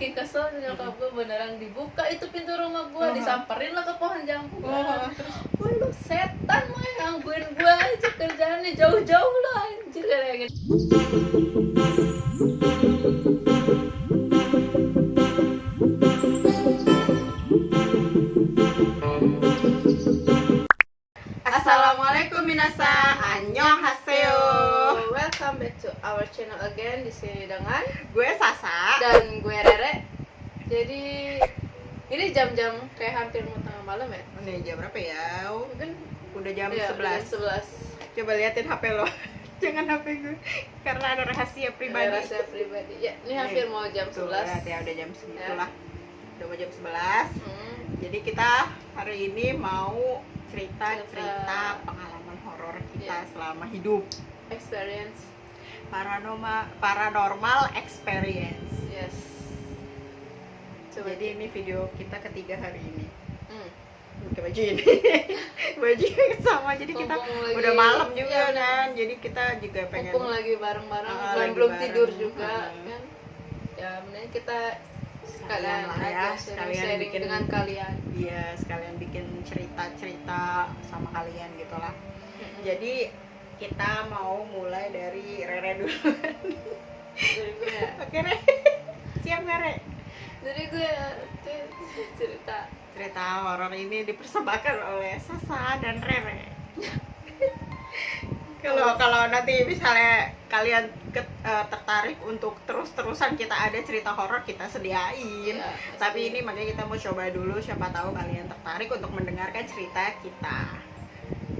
saking kesel nyokap gue beneran dibuka itu pintu rumah gue, disamperin lah ke pohon jambu. Wah lu setan mah gangguin gue aja kerjaannya, jauh-jauh lah anjir kayak gitu. Assalamualaikum minasan, annyeonghaseyo. Welcome back to our channel again. Di sini dengan Gue Sasa dan gue Rere. Jadi ini jam-jam kayak hampir mau tengah malam ya. Ini jam berapa ya? Mungkin Udah jam ya, 11. 11. Coba liatin HP lo. Jangan HP gue. Karena ada rahasia pribadi. Rahasia pribadi. Ya, ini hampir mau jam Tuh, 11. lihat ya, udah jam segitu Ya. lah. Udah mau jam 11. Jadi kita hari ini mau cerita pengalaman horor kita selama hidup. Experience. Paranormal experience. Yes. Coba Jadi ini video kita ketiga hari ini. Pakai baju ini. Baju yang sama, jadi kita Mumpung udah lagi- malam juga iya, kan. Jadi kita juga pengen mumpung lagi bareng-bareng, Ah, dan lagi belum bareng. tidur juga Ah. kan. Ya, mending kita sekalian lah ya, aja sekalian sharing bikin dengan kalian. Iya, sekalian bikin cerita-cerita sama kalian gitu lah. Jadi kita mau mulai dari Rere dulu. Jadi gue ya, Oke, Re. Siap nggak, Re? jadi gue cerita. Cerita horor ini dipersembahkan oleh Sasa dan Rere. Kalau nanti misalnya kalian tertarik untuk terus-terusan kita ada cerita horor, kita sediain. Iya, Tapi pasti. ini makanya kita mau coba dulu, siapa tahu kalian tertarik untuk mendengarkan cerita kita.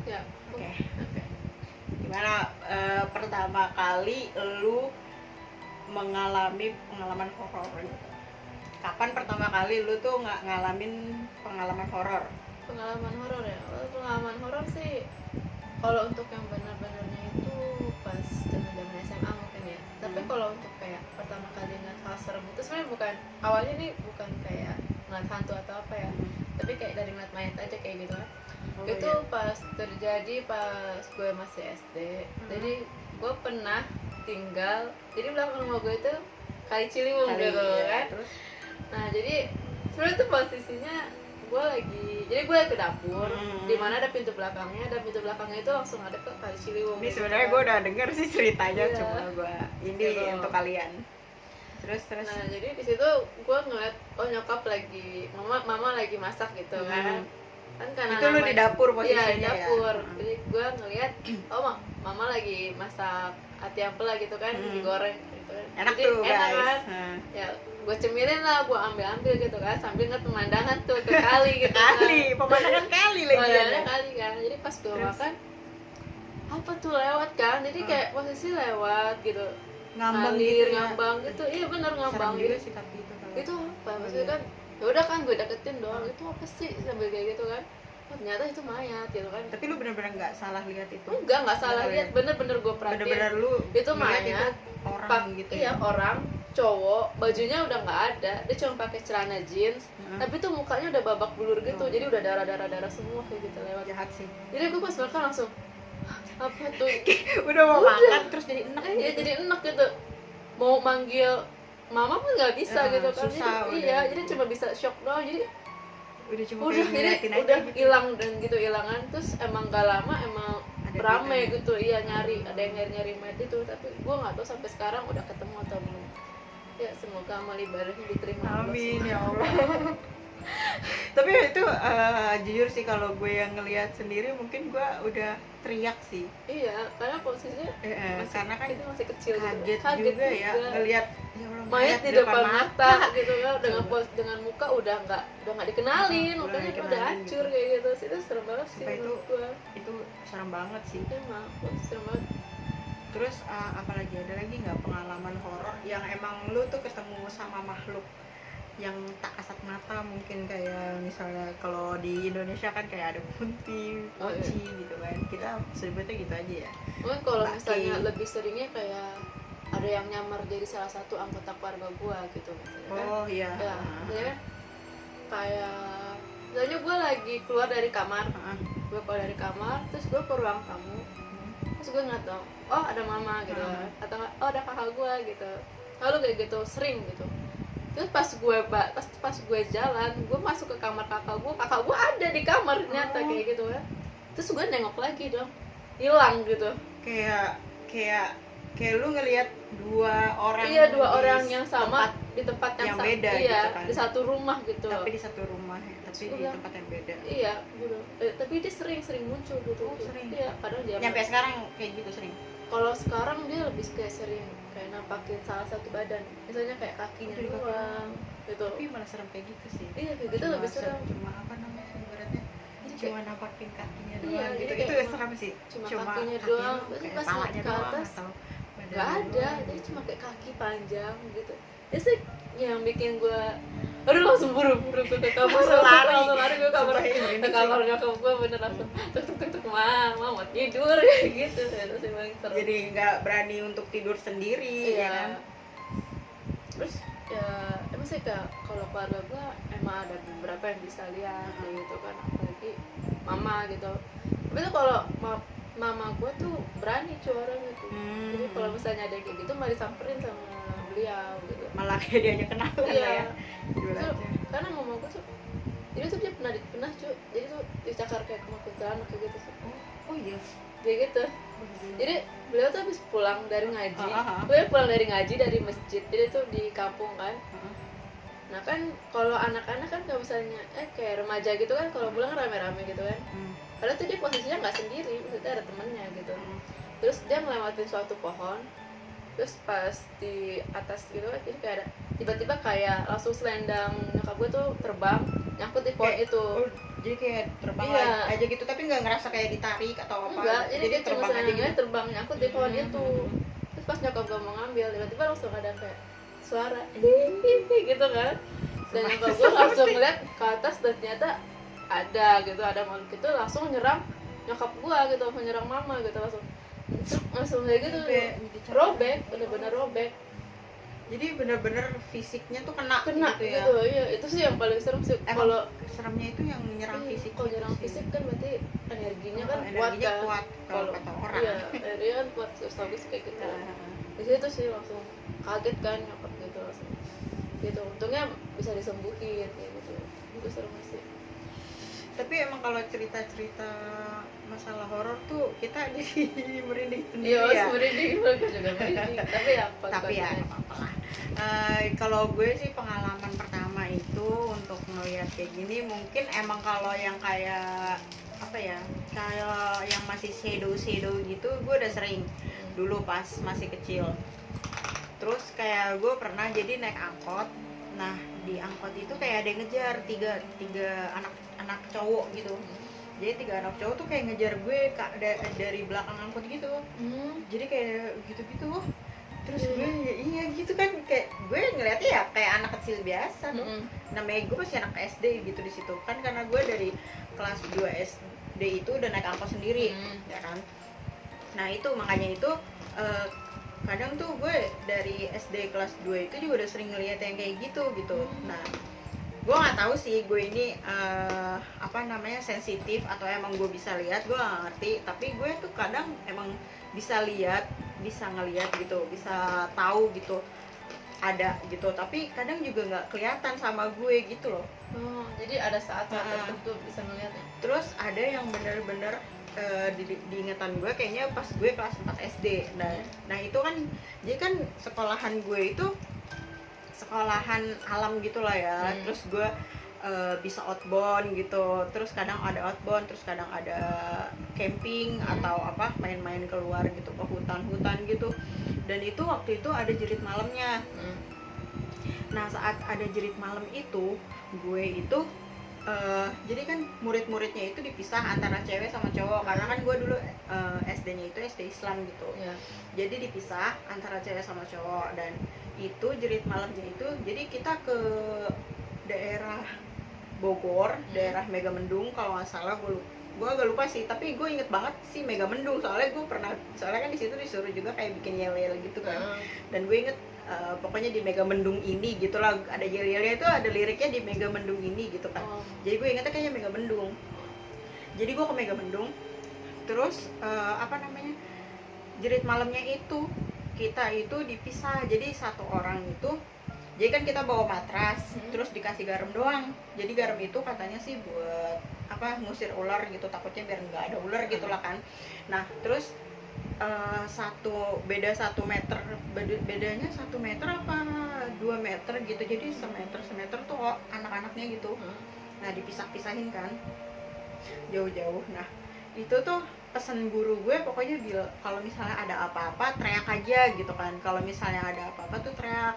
Ya, Oke. oke. Gimana pertama kali lu mengalami pengalaman horor? Kapan pertama kali lu tuh nggak ngalamin pengalaman horor? Pengalaman horor ya. Kalau pengalaman horor sih, kalau untuk yang benar-benarnya itu pas zaman SMA mungkin ya. Tapi kalau untuk kayak pertama kali ngeliat hal serem itu sebenarnya bukan, awalnya nih bukan kayak ngeliat hantu atau apa ya, tapi kayak dari ngeliat mayat aja kayak gitu kan. Itu pas terjadi pas gue masih SD. Jadi gue pernah tinggal, jadi belakang rumah gue itu Kali Ciliwung gitu kan. Terus Nah jadi sebenarnya tuh posisinya gue gue ke dapur, di mana ada pintu belakangnya, dan pintu belakangnya itu langsung ada ke Kali Ciliwung. ini gitu sebenarnya kan. gue udah denger sih ceritanya, Iya. cuma gue ini Gitu. untuk kalian. Terus Nah jadi di situ gue ngeliat, oh nyokap lagi, mama lagi masak gitu kan. Kan karena itu lu di dapur posisinya iya, di dapur. ya? Jadi gue ngeliat, oh mama lagi masak ati ampela gitu kan, digoreng gitu kan. Enak Jadi, tuh enak guys. kan? Ya gue cemilin lah, gue ambil gitu kan, sambil ngeliat pemandangan tuh ke kali gitu Kali, pemandangan kali lagi. pemandangannya kali kan. Jadi pas gue Terus? makan, apa tuh lewat kan, jadi kayak posisi lewat gitu, Ngambang ngalir, gitu ya. ngambang gitu. Iya bener, ngambang Serem juga gitu. sih tapi itu kalau Itu apa maksudnya kan, ya udah kan gue deketin doang, itu apa sih sambil kayak gitu kan. Oh, ternyata itu mayat gitu kan. tapi lu bener-bener nggak salah lihat itu? Nggak salah Bener-bener. lihat, bener-bener gue perhatiin. Bener-bener lu Itu ngeliat mayat, orang gitu iya ya? orang cowok, bajunya udah nggak ada, dia cuma pakai celana jeans, tapi tuh mukanya udah babak belur gitu, jadi udah darah semua kayak gitu lewat. Jahat sih. Jadi gue pas makan langsung, apa tuh? Udah mau makan terus jadi enak. Ya jadi enak gitu, mau manggil mama pun nggak bisa gitu kan. susah, Jadi, udah iya, gitu. jadi cuma bisa shock doang. Jadi Udah cuma udah, kayak jadi ngeliatin aja udah gitu. hilang dan gitu hilangan. Terus emang gak lama emang Ada rame beritanya. gitu, iya nyari, ada yang nyari mayat itu. Tapi gue nggak tahu sampai sekarang udah ketemu atau belum. Ya semoga amal ibadahnya diterima Allah Amin ya semua. Allah. Tapi itu jujur sih kalau gue yang ngelihat sendiri mungkin gue udah teriak sih. Iya, karena posisinya Karena kan kita masih kecil kaget gitu. juga ya ngelihat ya Allah, mayat di depan mata gitu kan, dengan muka udah nggak dikenalin, Udah mukanya dikenalin udah hancur gitu. kayak gitu sih. Itu serem banget sih Sumpah menurut gua. itu serem banget sih. Emang serem banget. Terus apalagi ada lagi nggak pengalaman horor yang emang lu tuh ketemu sama makhluk yang tak kasat mata, mungkin kayak misalnya kalau di Indonesia kan kayak ada kunti, Oh, iya. poci gitu kan, kita sebutnya gitu aja ya. Mungkin kalau Mbak misalnya Ki. lebih seringnya kayak ada yang nyamar jadi salah satu anggota keluarga gua gitu misalnya kan. Oh iya. Ya, misalnya kayak misalnya gua lagi keluar dari kamar, terus gua ke ruang tamu, terus gue nggak tahu, oh ada mama gitu, atau nggak, oh ada kakak gue gitu, lalu kayak gitu sering gitu. Terus pas gue jalan, gue masuk ke kamar kakak gue ada di kamar ternyata kayak gitu kan. Terus gue nengok lagi dong, hilang gitu. Kayak lu ngelihat dua orang, Iya, dua di orang yang sama tempat di tempat yang beda iya, gitu kan. di satu rumah gitu. Tapi di satu rumah, tapi di Udah. tempat yang beda. Iya, gitu. Tapi dia sering muncul gitu. Oh, sering. Iya, kadang dia Nyampe sekarang kayak gitu sering. kalau sekarang dia lebih kayak sering kayak nampakin salah satu badan, misalnya kayak kakinya Udah, doang gitu. Tapi malah serem kayak gitu sih. Iya, kayak gitu lebih serem. Cuma apa namanya ibaratnya? Jadi Cuma kayak nampakin kakinya Iya, doang jadi gitu. kayak Itu serem sih. cuma kakinya doang. Terus kayak pas palanya ke doang atas, atau badannya nggak ada, doang. jadi cuma kayak kaki panjang gitu. Itu sih yang bikin gue aduh langsung buru-buru ke kamar, Langsung lari. langsung lari ke kamar, Sumpah, ini merinding ke kamar nyokap gue bener langsung tuk mau tidur gitu. Terus emang serem. Jadi nggak berani untuk tidur sendiri, ya kan? Terus ya emang sih kalau keluarga gue emang ada beberapa yang bisa lihat kayak gitu kan, apalagi mama gitu. Tapi tuh kalau mama gue tuh berani cuy orang gitu. Jadi kalau misalnya ada yang kayak gitu malah disamperin sama beliau gitu. Malah kayak dia kenalan lah Iya. ya. Ibaratnya. Karena mama gue tuh jadi tuh dia pernah cuy, jadi tuh dicakar kayak kema kuntilanak kayak gitu sih. Oh iya. Kayak gitu. Jadi beliau tuh habis pulang dari ngaji, Ah. beliau pulang dari ngaji dari masjid, jadi tuh di kampung kan. Nah kan kalau anak-anak kan kalau misalnya kayak remaja gitu kan, kalau pulang rame-rame gitu kan. Padahal tuh dia posisinya nggak sendiri, maksudnya ada temennya gitu. Terus dia ngelewatin suatu pohon, terus pas di atas gitu kan, jadi kayak ada tiba-tiba kayak langsung selendang nyokap gue tuh terbang nyangkut di pohon Kayak- itu. Jadi kayak terbang Iya. aja gitu, tapi nggak ngerasa kayak ditarik atau apa. Enggak, jadi dia cuma terbang aja selendangnya gitu. terbang nyangkut di pohon itu. Terus pas nyokap gue mau ngambil, tiba-tiba langsung ada kayak suara gitu kan. Dan nyokap gue langsung ngeliat ke atas dan ternyata ada gitu, ada makhluk itu langsung nyerang nyokap gue gitu, langsung nyerang mama gitu, langsung kayak gitu. Sampai Robek, bener-bener robek. Jadi bener-bener fisiknya tuh kena Kena gitu ya. gitu, iya. Itu sih yang paling serem sih. Emang Kalau seremnya itu yang nyerang fisik. kalau nyerang fisik kan berarti energinya kan energinya kuat kan. kuat kalau kata orang. Iya, energinya kan kuat, setahu gue sih kayak gitu. Di situ sih langsung kaget kan nyokap gitu langsung. Gitu. Untungnya bisa disembuhin kayak gitu. Itu serem sih. Tapi emang kalau cerita-cerita masalah horor tuh kita jadi merinding sendiri Iya, ya. merinding, gue juga merinding. Tapi ya Tapi ya nggak apa-apa lah. Kalau gue sih pengalaman pertama itu untuk ngeliat kayak gini mungkin emang kalau yang kayak apa ya, kayak yang masih shadow gitu gue udah sering dulu pas masih kecil. Terus kayak gue pernah jadi naik angkot. Nah di angkot itu kayak ada yang ngejar tiga anak cowok gitu. Jadi 3 anak cowok tuh kayak ngejar gue dari belakang angkot gitu. Jadi kayak gitu-gitu. Terus gue ya iya gitu kan, kayak gue ngeliatnya ya kayak anak kecil biasa dong. Namanya gue masih anak SD gitu di situ kan, karena gue dari kelas 2 SD itu udah naik angkot sendiri ya kan. Nah itu makanya itu kadang tuh gue dari SD kelas 2 itu juga udah sering ngeliat yang kayak gitu. Nah gue nggak tahu sih gue ini apa namanya sensitif atau emang gue bisa lihat, gue nggak ngerti. Tapi gue tuh kadang emang bisa lihat, bisa ngelihat gitu, bisa tahu gitu ada gitu. Tapi kadang juga nggak kelihatan sama gue gitu loh. Jadi ada saat-saat tertentu bisa ngeliatnya. Terus ada yang bener-bener di ingatan gue kayaknya pas gue kelas 4 SD. Nah itu kan jadi kan sekolahan gue itu sekolahan alam gitulah ya. Terus gue bisa outbound gitu, terus kadang ada outbound, terus kadang ada camping atau apa main-main keluar gitu ke hutan-hutan gitu. Dan itu waktu itu ada jerit malamnya. Nah saat ada jerit malam itu gue itu jadi kan murid-muridnya itu dipisah antara cewek sama cowok, karena kan gue dulu SD-nya itu SD Islam gitu. Jadi dipisah antara cewek sama cowok. Dan itu jerit malamnya itu jadi kita ke daerah Bogor, daerah Megamendung kalau nggak salah, gue agak lupa sih, tapi gue inget banget sih Megamendung, soalnya kan di situ disuruh juga kayak bikin yel-yel gitu kan. Dan gue inget pokoknya di Megamendung ini gitulah, ada yel-yelnya itu ada liriknya di Megamendung ini gitu kan. Jadi gue ingetnya kayaknya Megamendung. Jadi gue ke Megamendung, terus apa namanya, jerit malamnya itu kita itu dipisah, jadi satu orang itu Jadi kan kita bawa matras, terus dikasih garam doang. Jadi garam itu katanya sih buat apa, ngusir ular gitu, takutnya biar nggak ada ular gitu lah kan. Nah terus beda 1 meter, bedanya 1 meter apa 2 meter gitu, jadi semeter tuh anak-anaknya gitu. Nah dipisah-pisahin kan jauh-jauh. Nah itu tuh pesan guru gue, pokoknya kalau misalnya ada apa-apa teriak aja gitu kan. Kalau misalnya ada apa-apa tuh teriak,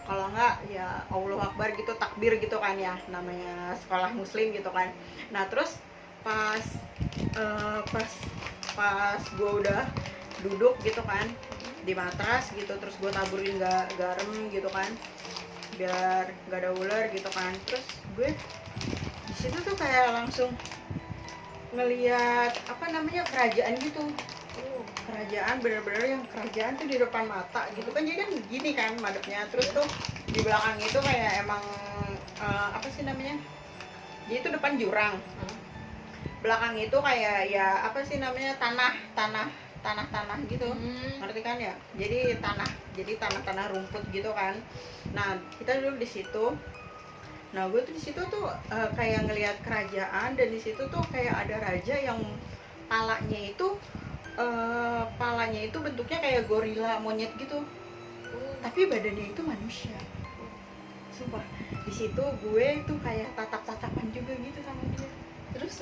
kalau enggak ya Allahu Akbar gitu, takbir gitu kan ya, namanya sekolah muslim gitu kan. Nah terus pas pas gue udah duduk gitu kan di matras gitu, terus gue taburin garam gitu kan biar gak ada ular gitu kan. Terus gue di situ tuh kayak langsung ngelihat apa namanya, kerajaan gitu. Kerajaan, bener-bener yang kerajaan tuh di depan mata gitu kan. Jadi kan gini kan madepnya, terus tuh di belakang itu kayak emang apa sih namanya, jadi itu depan jurang, belakang itu kayak ya apa sih namanya, tanah gitu, ngerti kan ya, jadi tanah rumput gitu kan. Nah kita duduk di situ. Nah gue tuh di situ tuh kayak ngelihat kerajaan, dan di situ tuh kayak ada raja yang palanya itu bentuknya kayak gorila monyet gitu, tapi badannya itu manusia. Sumpah di situ gue tuh kayak tatap-tatapan juga gitu sama dia. Terus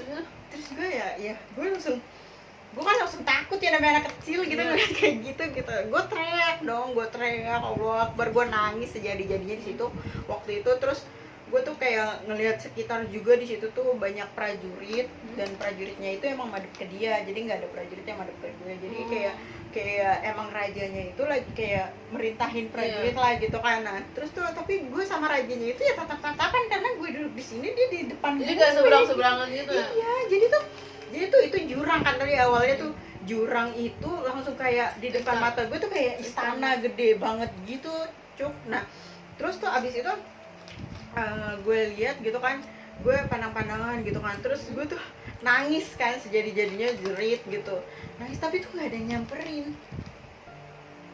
gue ya gue kan langsung takut ya, namanya anak kecil gitu ngeliat kayak gitu. Gue teriak Allah Akbar, gue nangis sejadi-jadinya di situ waktu itu. Terus gue tuh kayak ngelihat sekitar juga, di situ tuh banyak prajurit, dan prajuritnya itu emang madep ke dia, jadi nggak ada prajurit yang madep ke gue. Jadi kayak emang rajanya itu lagi kayak merintahin prajurit lah gitu kan. Nah terus tuh tapi gue sama rajanya itu ya tatap-tatapan, karena gue duduk di sini, dia di depan gue. Jadi gak seberang-seberangan gitu ya? Iya, jadi tuh itu jurang kan, tadi awalnya tuh jurang itu langsung kayak di depan mata gue tuh kayak istana gede banget gitu, Cuk. Nah terus tuh abis itu gue lihat gitu kan, gue pandang-pandangan gitu kan, terus gue tuh nangis kan sejadi-jadinya, jerit gitu, nangis, tapi tuh nggak ada yang nyamperin.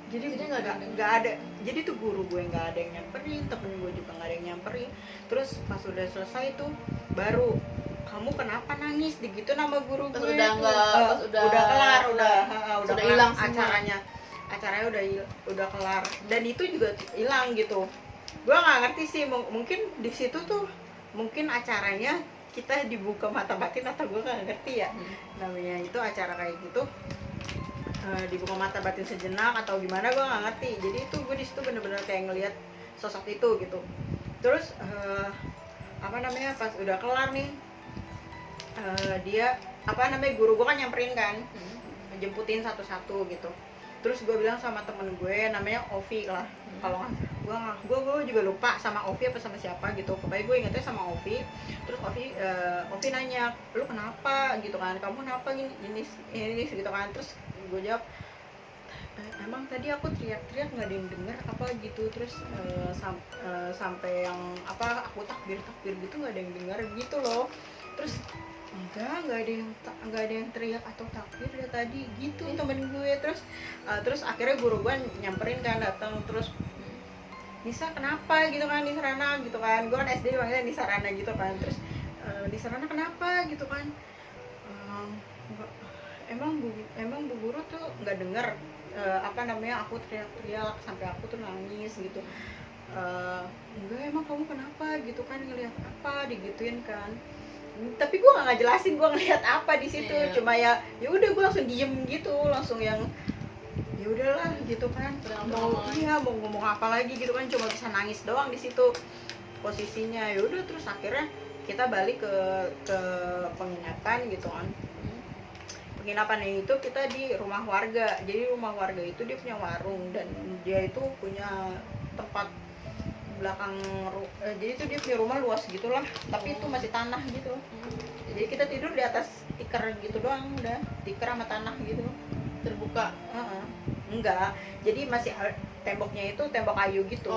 Jadi nggak ada, jadi tuh guru gue nggak ada yang nyamperin, temen gue juga nggak ada yang nyamperin. Terus pas udah selesai tuh baru, kamu kenapa nangis, gitu nama guru gue. Udah kelar hilang acaranya udah kelar, dan itu juga hilang gitu. Gue nggak ngerti sih, mungkin di situ tuh mungkin acaranya kita dibuka mata batin, atau gue nggak ngerti ya namanya itu acara kayak gitu, dibuka mata batin sejenak atau gimana, gue nggak ngerti. Jadi itu gue di situ bener-bener kayak ngelihat sosok itu gitu. Terus apa namanya, pas udah kelar nih, dia apa namanya, guru gue kan nyamperin kan, jemputin satu-satu gitu. Terus gue bilang sama temen gue namanya Ovi lah, kalau gue juga lupa sama Ovi apa sama siapa gitu, pokoknya gue ingetnya sama Ovi. Terus Ovi nanya, lu kenapa gitu kan, kamu kenapa ini gitu kan. Terus gue jawab, emang tadi aku teriak-teriak nggak ada yang denger apa gitu. Terus sampai yang apa, aku takbir gitu nggak ada yang dengar gitu loh. Terus enggak ada yang teriak atau takbir ya tadi gitu temen gue. Terus akhirnya guru gue nyamperin kan, datang. Terus Nisa kenapa gitu kan, Nisa Rana gitu kan, gue kan SD manggilnya Nisa Rana gitu kan. Terus Nisa Rana kenapa gitu kan, emang bu guru tuh nggak dengar apa namanya, aku teriak-teriak sampai aku tuh nangis gitu. Enggak, emang kamu kenapa gitu kan, ngelihat apa, digituin kan. Tapi gue nggak jelasin gue ngelihat apa di situ, cuma ya udah gue langsung diem gitu, langsung yang ya udahlah gitu kan, mau ngomong apa lagi gitu kan, cuma bisa nangis doang di situ posisinya. Ya udah, terus akhirnya kita balik ke penginapan gitu kan. Penginapannya itu kita di rumah warga, jadi rumah warga itu dia punya warung, dan dia itu punya tempat belakang, jadi itu dia punya rumah luas gitulah, tapi itu masih tanah gitu. Jadi kita tidur di atas tikar gitu doang, udah tikar sama tanah gitu, terbuka. Enggak, jadi masih temboknya itu tembok kayu gitu.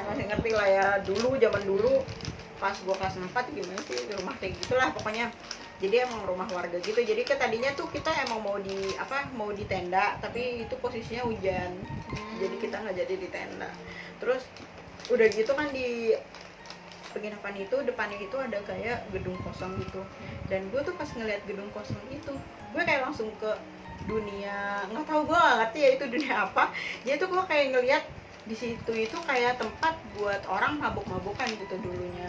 Masih ngerti lah ya, zaman dulu pas gua kelas 4 gimana sih di rumah kayak gitulah pokoknya. Jadi emang rumah warga gitu. Jadi tadinya tuh kita emang mau di tenda, tapi itu posisinya hujan, jadi kita nggak jadi di tenda. Terus udah gitu kan di penginapan itu depannya itu ada kayak gedung kosong gitu, dan gue tuh pas ngeliat gedung kosong itu gue kayak langsung ke dunia, nggak tahu, gue nggak ngerti ya itu dunia apa. Jadi tuh gue kayak ngeliat di situ itu kayak tempat buat orang mabuk-mabukan gitu dulunya.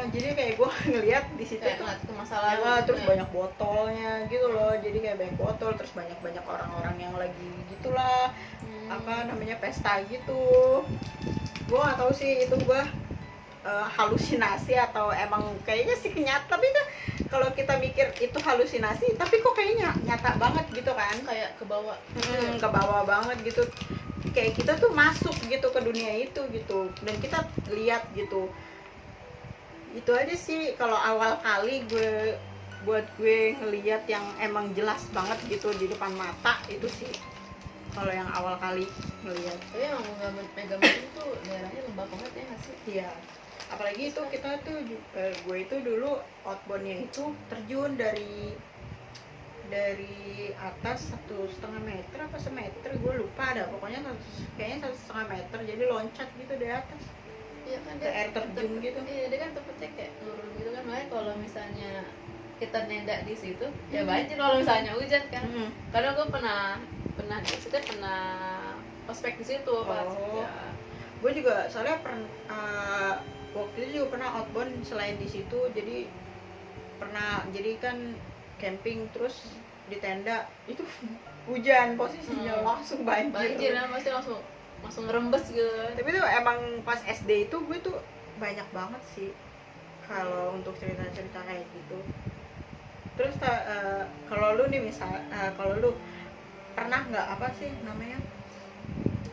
Jadi kayak gue ngeliat di situ kayak tuh ngeliat ke masa lalu terus gitu ya. banyak botolnya gitu loh, jadi kayak banyak botol, terus banyak orang-orang yang lagi gitulah apa namanya pesta gitu. Gue nggak tahu sih itu gue halusinasi atau emang kayaknya sih nyata, tapi tuh kalau kita mikir itu halusinasi tapi kok kayaknya nyata banget gitu kan, kayak ke bawah ke bawah banget gitu, kayak kita tuh masuk gitu ke dunia itu gitu, dan kita lihat gitu. Itu aja sih kalau awal kali buat gue ngelihat yang emang jelas banget gitu di depan mata itu sih, kalau yang awal kali ngelihat. tapi emang Megamendung itu daerahnya lembab banget ya nggak sih? Iya, apalagi itu kita tuh gue itu dulu outboundnya itu terjun dari atas 1,5 meter apa semeter, gue lupa ada, pokoknya kayaknya 1,5 meter, jadi loncat gitu dari atas. Iya kan Ke air terjun gitu. Iya, dia kan tempatnya kayak turun gitu kan, makanya kalau misalnya kita nenda di situ ya banjir kalau misalnya hujan kan. Karena gue pernah di situ, pernah ospek di situ pas ya. Gue juga soalnya waktu itu juga pernah outbound selain di situ, jadi pernah jadi kan camping terus di tenda itu hujan posisinya, langsung Banjir kan pasti langsung ngerembes gitu. Tapi tuh emang pas SD itu gue tuh banyak banget sih kalau untuk cerita-cerita kayak gitu. Terus kalau lu nih kalau lu pernah nggak apa sih namanya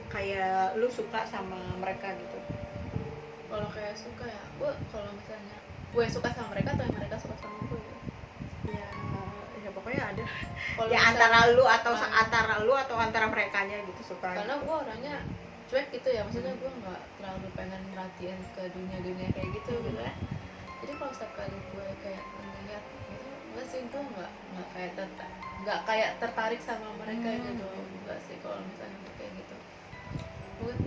kayak lu suka sama mereka gitu? Kalau kayak suka ya, gue kalau misalnya gue suka sama mereka atau yang mereka suka sama gue ya, ya pokoknya ada kalau ya antara lu atau antara merekanya gitu suka karena gitu. gue orangnya cuek gitu ya, maksudnya gue nggak terlalu pengen merhatiin ke dunia kayak gitu gitu ya. Jadi kalau setiap kali gue kayak melihat gitu, enggak sih, gue nggak kayak tertarik sama mereka gitu, enggak sih kalau misalnya untuk kayak gitu. Mungkin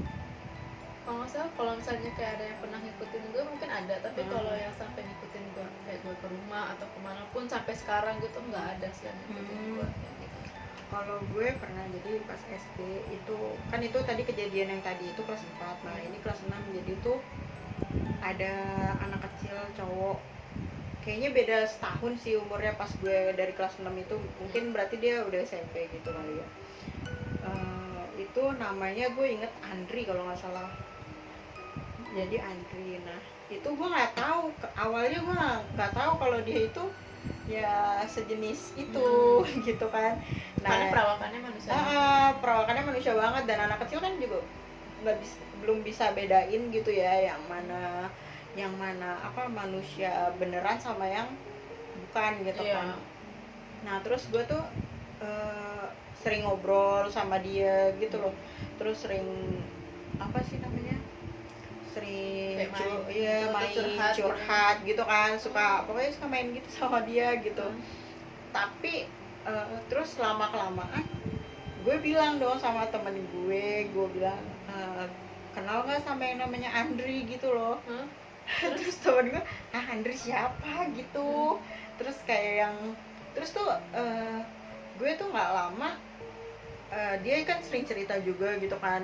kalau nggak salah kalau misalnya kayak ada yang pernah ngikutin gue mungkin ada, tapi kalau yang sampai ngikutin gue kayak gue ke rumah atau kemana pun sampai sekarang gitu nggak ada sih yang ngikutin gue kayak gitu. Kalau gue pernah, jadi pas SD itu kan itu tadi kejadian yang tadi itu kelas 4, nah ini kelas 6, jadi tuh ada anak kecil cowok, kayaknya beda setahun sih umurnya pas gue dari kelas 6 itu, mungkin berarti dia udah SMP gitu kali ya. Itu namanya gue inget Andri kalau nggak salah, jadi Andri. Nah itu gue nggak tahu, awalnya gue nggak tahu kalau dia itu ya sejenis itu gitu kan. Nah, karena perawakannya manusia. Perawakannya manusia banget, dan anak kecil kan juga belum bisa bedain gitu ya yang mana apa manusia beneran sama yang bukan gitu kan. Nah terus gue tuh sering ngobrol sama dia gitu loh, terus sering apa sih namanya, sering main curhat gitu kan, pokoknya suka main gitu sama dia gitu. Tapi terus lama kelamaan gue bilang dong sama temen gue bilang kenal nggak sama yang namanya Andri gitu loh. Terus temen gue, Andri siapa gitu. Terus kayak yang terus tuh gue tuh nggak lama dia kan sering cerita juga gitu kan,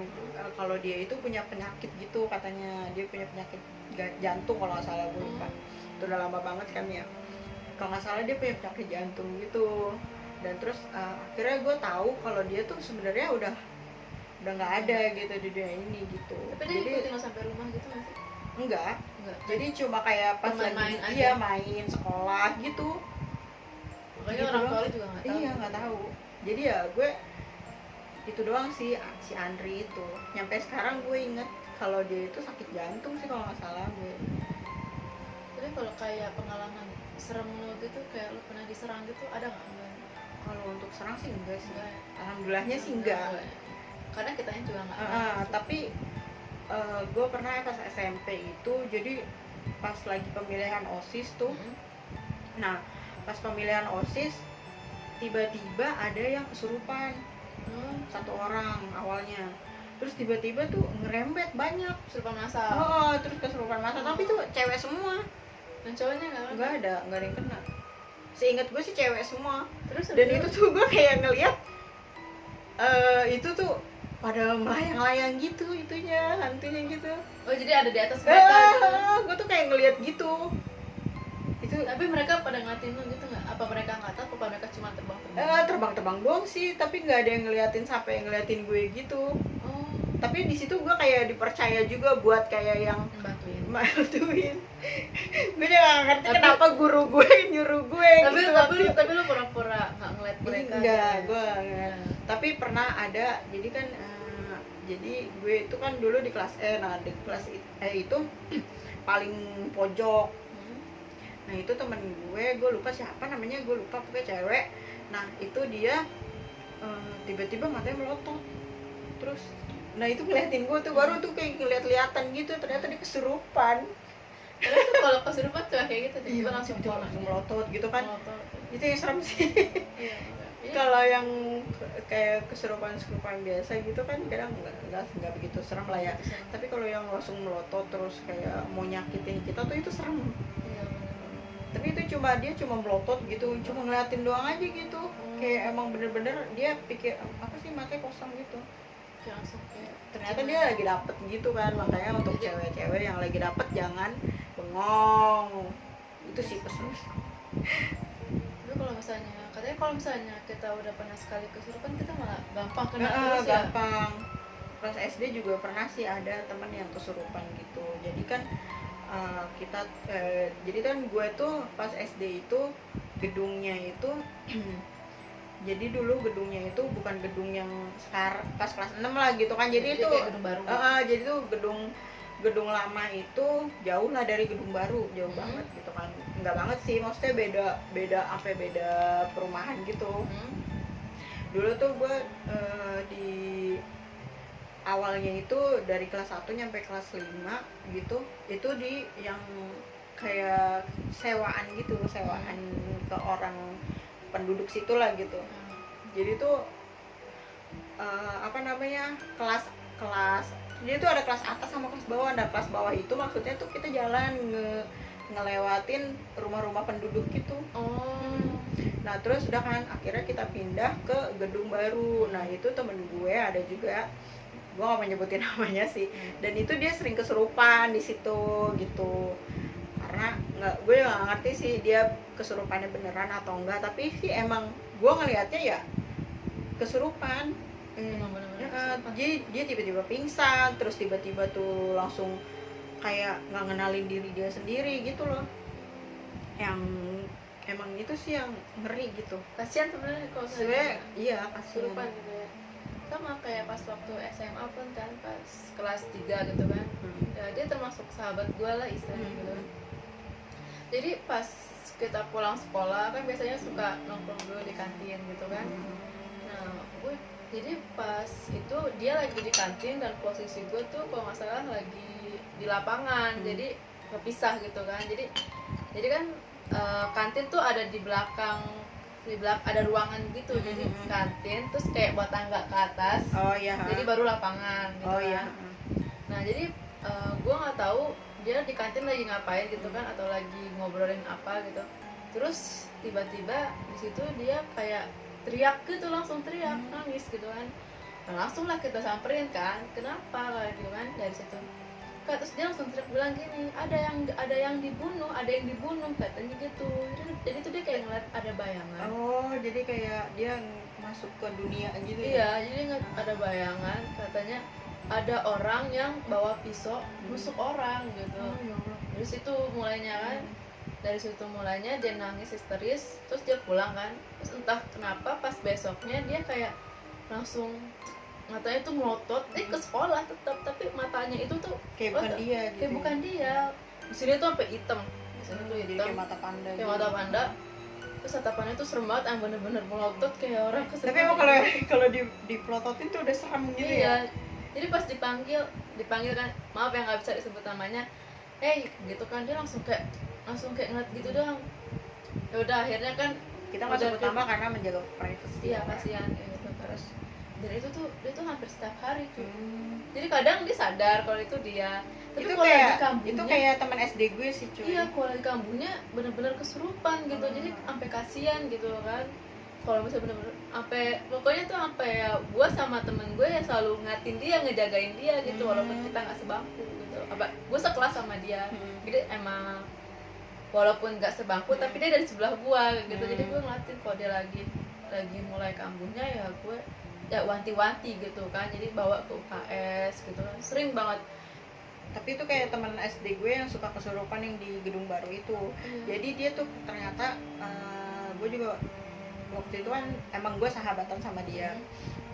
kalau dia itu punya penyakit gitu, katanya dia punya penyakit jantung kalau nggak salah, gue lupa, itu udah lama banget kan ya, kalau nggak salah dia punya penyakit jantung gitu. Dan terus akhirnya gue tahu kalau dia tuh sebenarnya udah nggak ada gitu di dunia ini gitu. Tapi dia ikutin lo sampai rumah gitu nggak sih? Enggak. Jadi cuma kayak pas lagi dia main sekolah gitu. Makanya orang tua juga nggak tahu. Iya, nggak tahu. Jadi ya gue itu doang sih si Andri itu. Nyampe sekarang gue inget kalau dia itu sakit jantung sih kalau nggak salah gue. Tapi kalau kayak pengalaman serem lo gitu, kayak lo pernah diserang gitu, ada nggak? Kalau untuk serang sih enggak sih. Alhamdulillahnya sih enggak. Karena kitanya juga nggak. Tapi gue pernah pas SMP itu, jadi pas lagi pemilihan OSIS tuh. Nah pas pemilihan OSIS tiba-tiba ada yang kesurupan, satu orang awalnya. terus tiba-tiba tuh ngerembet banyak. kesurupan masal. Oh, terus kesurupan masa, tapi tuh cewek semua. Dan cowoknya nggak Nggak ada yang kena. Seingat gue sih cewek semua. Terus Dan itu tuh gue kayak ngeliat itu tuh pada melayang-layang gitu itunya, hantunya gitu. oh jadi ada di atas mereka gitu. Gue tuh kayak ngeliat gitu. Itu Tapi mereka pada ngeliatin lu gitu nggak? Apa mereka nggak tahu? Apa mereka cuma terbang-terbang? terbang-terbang doang sih, tapi nggak ada yang ngeliatin sampai ngeliatin gue gitu. Oh, Tapi di situ gue kayak dipercaya juga buat kayak yang bantuin. bantuin. Gue juga gak ngerti Tapi- kenapa guru gue nyuruh gue Tapi gitu. tapi lu pura-pura nggak ngeliat mereka. Enggak, gitu. gue enggak. Tapi pernah ada, jadi kan jadi gue itu kan dulu di kelas nah di kelas itu paling pojok. Hmm. Nah itu temen gue lupa siapa namanya, gue lupa, pokoknya cewek. Nah itu dia tiba-tiba matanya melotot. Terus nah itu ngeliatin gue tuh, baru tuh kayak ngeliat-liatan gitu, ternyata dia kesurupan. Karena tuh kalau kesurupan tuh kayak gitu, tiba-tiba Iya, langsung tiba-tiba langsung melotot gitu kan. Melotot. Itu yang serem sih. Iya. Iya. Kalau yang kayak kesurupan biasa gitu kan kadang nggak begitu serem lah ya. Serem. Tapi kalau yang langsung melotot terus kayak mau nyakitin kita tuh itu serem. Iya, bener. Tapi itu dia cuma melotot gitu, cuma ngeliatin doang aja gitu. Kayak emang bener-bener dia pikir apa sih, matanya kosong gitu. Kayak langsung kayak Ternyata dia lagi dapet gitu kan. Makanya untuk cewek-cewek yang lagi dapet jangan bengong. Itu sih pesan. Tapi kalau misalnya kita udah pernah sekali kesurupan, kita malah gampang kena Nah, terus ya. gampang. Pas SD juga pernah sih ada teman yang kesurupan gitu. Jadi kan jadi kan gue tuh pas SD itu gedungnya itu jadi dulu gedungnya itu bukan gedung yang sekarang pas kelas 6 lah gitu kan. Jadi itu kayak gedung baru. jadi tuh gedung lama itu jauh lah dari gedung baru, jauh banget gitu kan. Enggak banget sih, maksudnya beda perumahan gitu. Dulu tuh gue di awalnya itu dari kelas 1 nyampe kelas 5 gitu, itu di yang kayak sewaan ke orang penduduk situ lah gitu. Jadi tuh kelas jadi tuh ada kelas atas sama kelas bawah. Nah kelas bawah itu maksudnya tuh kita jalan ngelewatin rumah-rumah penduduk gitu. Nah terus udah kan akhirnya kita pindah ke gedung baru. Nah itu temen gue ada juga, gue gak mau nyebutin namanya sih, dan itu dia sering kesurupan di situ gitu. Karena gue nggak ngerti sih dia kesurupannya beneran atau enggak, tapi sih emang gue ngelihatnya ya kesurupan. Emang bener-bener kesurupan. Jadi dia tiba-tiba pingsan, terus tiba-tiba tuh langsung kayak nggak ngenalin diri dia sendiri gitu loh. Yang emang itu sih yang ngeri gitu. Kasian sebenarnya kalau Sebenarnya iya kasihan. kesurupan gitu ya. Sama kayak pas waktu SMA pun kan, pas kelas 3 gitu kan. Ya, dia termasuk sahabat gue lah istilahnya gitu kan. Jadi pas kita pulang sekolah kan biasanya suka nongkrong dulu di kantin gitu kan. Nah gue jadi pas itu dia lagi di kantin dan posisi gue tuh kalau nggak salah lagi di lapangan. Jadi kepisah gitu kan. Jadi kan kantin tuh ada di belakang ada ruangan gitu. Jadi kantin terus kayak buat tangga ke atas. Oh iya. Jadi baru lapangan gitu Oh kan. iya. Nah jadi gue nggak tahu dia di kantin lagi ngapain gitu kan, atau lagi ngobrolin apa gitu. Terus tiba-tiba di situ dia kayak teriak gitu, langsung teriak, nangis gitu kan. Nah, langsung lah kita samperin kan, kenapa kayak gitu kan dari situ. Kak, terus dia langsung teriak bilang gini, ada yang dibunuh katanya gitu. Jadi tuh dia kayak ngeliat ada bayangan. Oh, jadi kayak dia masuk ke dunia gitu ya? Iya, jadi nggak ada bayangan, katanya ada orang yang bawa pisau nusuk orang gitu. Oh, ya Allah. Dari situ mulainya dia nangis histeris, terus dia pulang kan. Terus entah kenapa pas besoknya dia kayak langsung matanya tuh melotot, ke sekolah tetap, tapi matanya itu tuh Kayak bukan dia gitu. kayak bukan dia. Di sini tuh sampai hitam. Di sini tuh Jadi hitam. kayak mata panda. Kayak mata panda. Terus tatapannya tuh serem banget, yang bener-bener melotot kayak orang kesurupan. Tapi emang kalau dipelototin tuh udah serem gitu ya. Iya. Jadi pas dipanggil kan, maaf yang nggak bisa disebut namanya, gitu kan, dia langsung kayak ngeliat gitu doang. Ya udah akhirnya kan Kita nggak sebut nama karena menjaga privacy. iya kasihan kayak gitu. Terus dan itu tuh dia tuh hampir setiap hari tuh. Jadi kadang dia sadar kalau itu dia, tapi Itu kalau kayak lagi kambuhnya, itu kayak teman SD gue sih cuy. iya kalau lagi kambuhnya bener-bener kesurupan gitu, jadi sampai kasihan gitu kan. Kalau misalnya bener-bener sampai pokoknya tuh sampai ya gue sama temen gue ya selalu ngatin dia, ngejagain dia gitu, walaupun kita nggak sebangku gitu. Apa gue sekelas sama dia, jadi emang walaupun nggak sebangku tapi dia dari sebelah gue gitu. Jadi gue ngeliatin kalau dia lagi mulai kambuhnya ya gue ya wanti-wanti gitu kan, jadi bawa ke UKS gitu kan, sering banget. Tapi itu kayak teman SD gue yang suka kesurupan yang di gedung baru itu. Jadi dia tuh ternyata gue juga waktu itu kan emang gue sahabatan sama dia.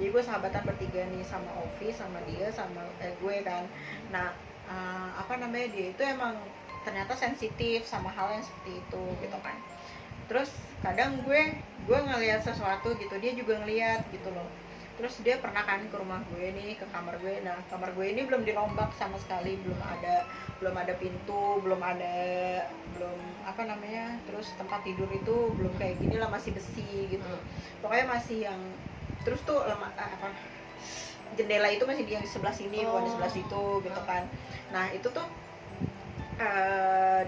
Jadi gue sahabatan bertiga nih, sama Ovi, sama dia, sama gue kan. Nah apa namanya, dia itu emang ternyata sensitif sama hal yang seperti itu gitu kan. Terus kadang gue ngelihat sesuatu gitu, dia juga ngelihat gitu loh. Terus dia pernah kan ke rumah gue nih, ke kamar gue. Nah kamar gue ini belum dirombak sama sekali, belum ada pintu, belum apa namanya, terus tempat tidur itu belum kayak gini lah, masih besi gitu. Pokoknya masih yang, terus tuh jendela itu masih di yang di sebelah sini, bukan di sebelah situ gitu kan. Nah itu tuh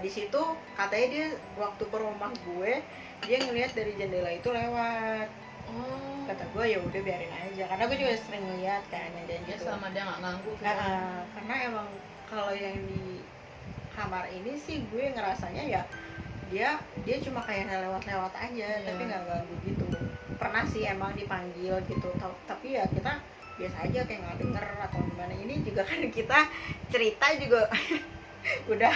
di situ katanya dia waktu ke rumah gue, dia ngelihat dari jendela itu lewat. Kata gue ya udah biarin aja, karena gue juga sering lihat kan dan Ya gitu. selama dia nggak ganggu gitu. Karena emang kalau yang di kamar ini sih gue ngerasanya ya dia cuma kayak lewat-lewat aja, tapi nggak ganggu gitu. Pernah sih emang dipanggil gitu, tapi ya kita biasa aja kayak nggak denger atau gimana. Ini juga kan kita cerita juga udah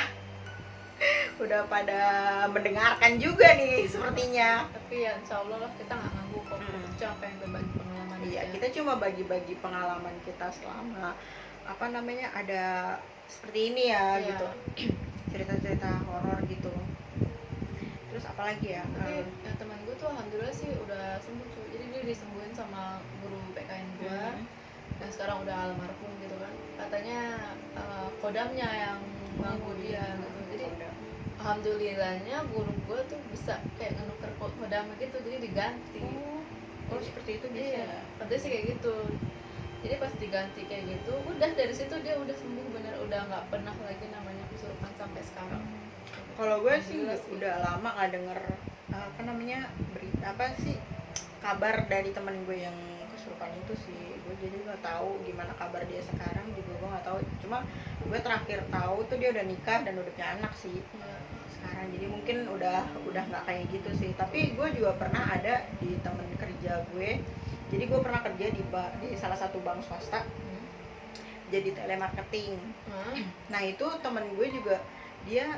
pada mendengarkan juga nih sepertinya. Tapi ya insya Allah lah kita nggak ganggu kok. Cuma pengen berbagi pengalaman. Iya, kita cuma bagi-bagi pengalaman kita selama apa namanya ada seperti ini ya gitu. Cerita-cerita horor gitu. Terus apalagi ya? Tapi teman gue tuh alhamdulillah sih udah sembuh cuy. Jadi dia disembuhin sama guru PKN gue. Dan sekarang udah almarhum gitu kan. Katanya kodamnya yang ganggu dia gitu. Jadi alhamdulillahnya guru gue tuh bisa kayak ngenuker kodamnya gitu, jadi diganti. Oh seperti itu bisa. Iya, katanya sih kayak gitu. Jadi pas diganti kayak gitu, udah dari situ dia udah sembuh bener, udah nggak pernah lagi namanya kesurupan sampai sekarang. Kalau gue sih udah lama nggak denger apa namanya berita apa sih, kabar dari teman gue yang kesurupan itu sih. Gue jadi nggak tahu gimana kabar dia sekarang juga, gue nggak tahu. Cuma gue terakhir tahu tuh dia udah nikah dan udah punya anak sih sekarang. Jadi mungkin udah nggak kayak gitu sih. Tapi gue juga pernah ada di temen kerja gue. Jadi gue pernah kerja di salah satu bank swasta, jadi telemarketing. Nah itu temen gue juga dia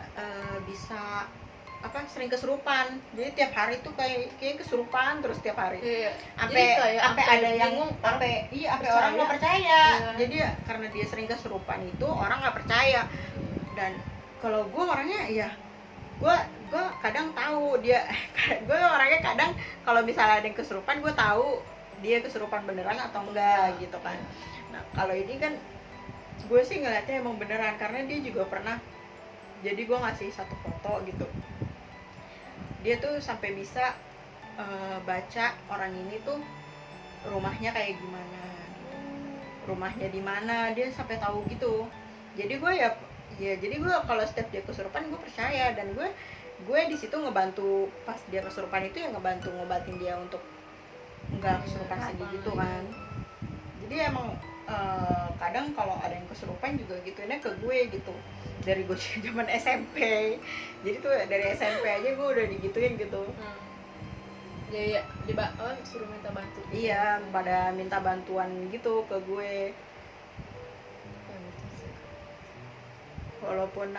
bisa sering kesurupan. Jadi tiap hari tuh kayak kesurupan terus tiap hari. Sampai ada yang sampai orang nggak percaya. Jadi karena dia sering kesurupan itu orang nggak percaya. Dan kalau gue orangnya ya gue kadang tahu dia gue orangnya kadang kalau misalnya ada yang kesurupan gue tahu dia kesurupan beneran atau enggak gitu kan. Nah kalau ini kan gue sih ngeliatnya emang beneran, karena dia juga pernah, jadi gue ngasih satu foto gitu, dia tuh sampai bisa baca orang ini tuh rumahnya kayak gimana, rumahnya di mana, dia sampai tahu gitu. Jadi gue jadi gue kalau setiap dia kesurupan gue percaya, dan gue di situ ngebantu pas dia kesurupan itu ya, ngebantu ngobatin dia untuk nggak kesurupan sedih gitu kan. Jadi emang kadang kalau ada yang kesurupan juga gituinnya ke gue gitu, dari gue zaman SMP. Jadi tuh dari SMP aja gue udah digituin gitu. Jadi suruh minta bantu. Iya, pada minta bantuan gitu ke gue. Walaupun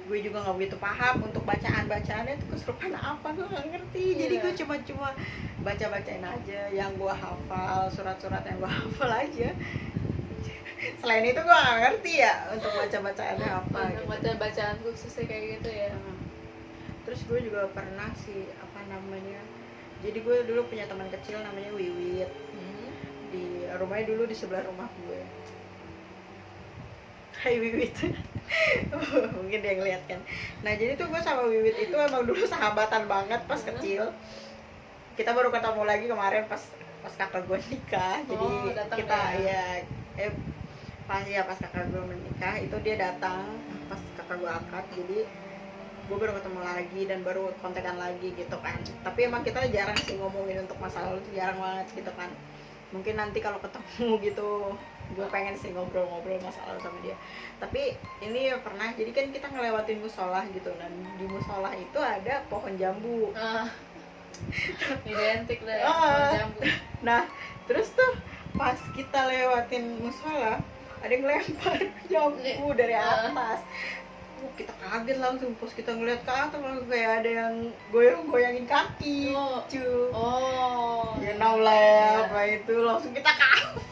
gue juga nggak begitu paham untuk bacaannya itu kesurupan apa, gue nggak ngerti. Jadi gue cuma bacain aja yang gue hafal, surat-surat yang gue hafal aja. Selain itu gue nggak ngerti ya untuk bacaannya apa gitu. Bacaan khususnya kayak gitu ya. Terus gue juga pernah sih jadi gue dulu punya teman kecil namanya Wiwit. Di rumahnya dulu di sebelah rumah gue. Hai Wiwit. Mungkin dia ngeliat kan. Nah jadi tuh gue sama Wiwit itu emang dulu sahabatan banget pas kecil. Kita baru ketemu lagi kemarin pas pas kakak gue nikah. Jadi datang kita ya. pas kakak gue menikah itu dia datang pas kakak gue akad. Jadi gue baru ketemu lagi dan baru kontekan lagi gitu kan. Tapi emang kita jarang sih ngomongin untuk masa lalu, jarang banget gitu kan. Mungkin nanti kalau ketemu gitu gue pengen sih ngobrol-ngobrol masalah sama dia. Tapi ini pernah, jadi kan kita ngelewatin musola gitu, dan di musola itu ada pohon jambu. Identik lah ya, pohon jambu. Nah terus tuh pas kita lewatin musola ada yang lempar jambu dari atas. Kita kaget langsung pas kita ngeliat ke atas, langsung kayak ada yang goyang-goyangin kaki. Ya naulah ya, apa itu, langsung kita kabur.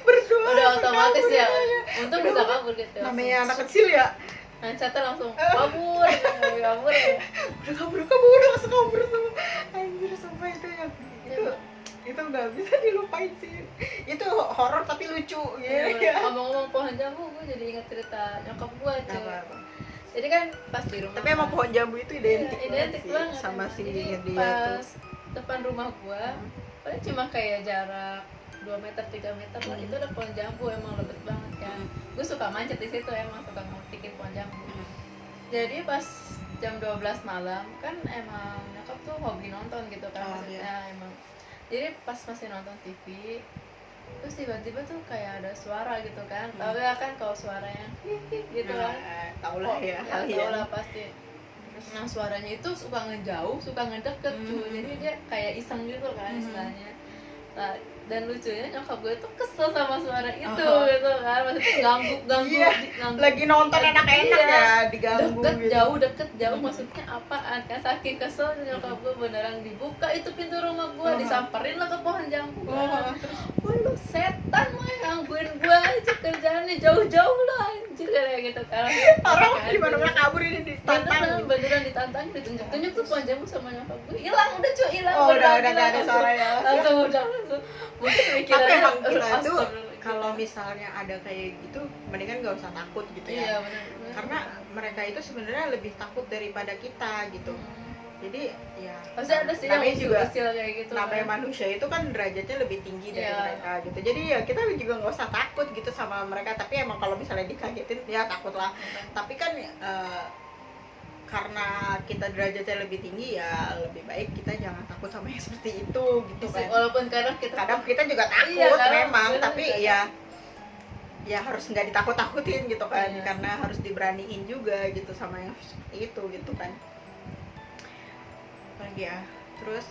Berdoa Udah otomatis ya, Udah untung bisa kabur gitu. Namanya anak kecil ya, mindsetnya langsung kabur ya. udah kabur langsung kabur tuh. Anjir sumpah itu ya, itu nggak bisa dilupain sih. Itu horor tapi lucu ya. Ngomong-ngomong pohon jambu, gue jadi ingat cerita nyokap gue cuy. Jadi kan pas di rumah, Tapi emang pohon jambu itu identik banget sama si jadi dia pas tuh. depan rumah gue paling cuma kayak jarak 2 meter 3 meter lah, itu ada pohon jambu, emang lebat banget kan. Gue suka manjat di situ, emang suka ngetikin pohon jambu. Jadi pas jam 12 malam kan emang nyokap tuh hobi nonton gitu kan, maksudnya emang. Jadi pas masih nonton TV, terus tiba-tiba tuh kayak ada suara gitu kan. Tahu ya kan kalau suara yang gitu kan. Tahu lah ya, tahu lah pasti. Nah suaranya itu suka ngejauh, suka ngedeket tuh. Jadi dia kayak iseng gitu kan istilahnya. Nah, dan lucunya nyokap gue tuh kesel sama suara itu gitu kan, maksudnya ganggu lagi nonton enak-enak ya diganggu deket jauh maksudnya apaan kan, saking kesel nyokap gue beneran dibuka itu pintu rumah gue, disamperin lah ke pohon jambu. Wah lu setan mah gangguin gue aja, kerjaannya jauh-jauh lah anjir kayak gitu kan. Parah di mana kabur ini ditantang. Beneran ditantang, ditunjuk-tunjuk tuh pohon jambu sama nyokap gue. Hilang udah cuy, hilang. Udah enggak ada suara ya. Udah. Mungkin Tapi emang kita tuh kalau misalnya ada kayak gitu mendingan gak usah takut gitu ya. Iya, bener. Karena mereka itu sebenarnya lebih takut daripada kita gitu. Jadi ya pasti ada sih yang usil kayak gitu. Namanya manusia itu kan derajatnya lebih tinggi dari mereka gitu. Jadi ya kita juga nggak usah takut gitu sama mereka. Tapi emang kalau misalnya dikagetin ya takut lah. Tapi kan karena kita derajatnya lebih tinggi ya lebih baik kita jangan takut sama yang seperti itu gitu kan. Walaupun kadang kita juga takut memang, tapi ya harus nggak ditakut-takutin gitu kan. Karena harus diberaniin juga gitu sama yang seperti itu gitu kan. Lagi ya terus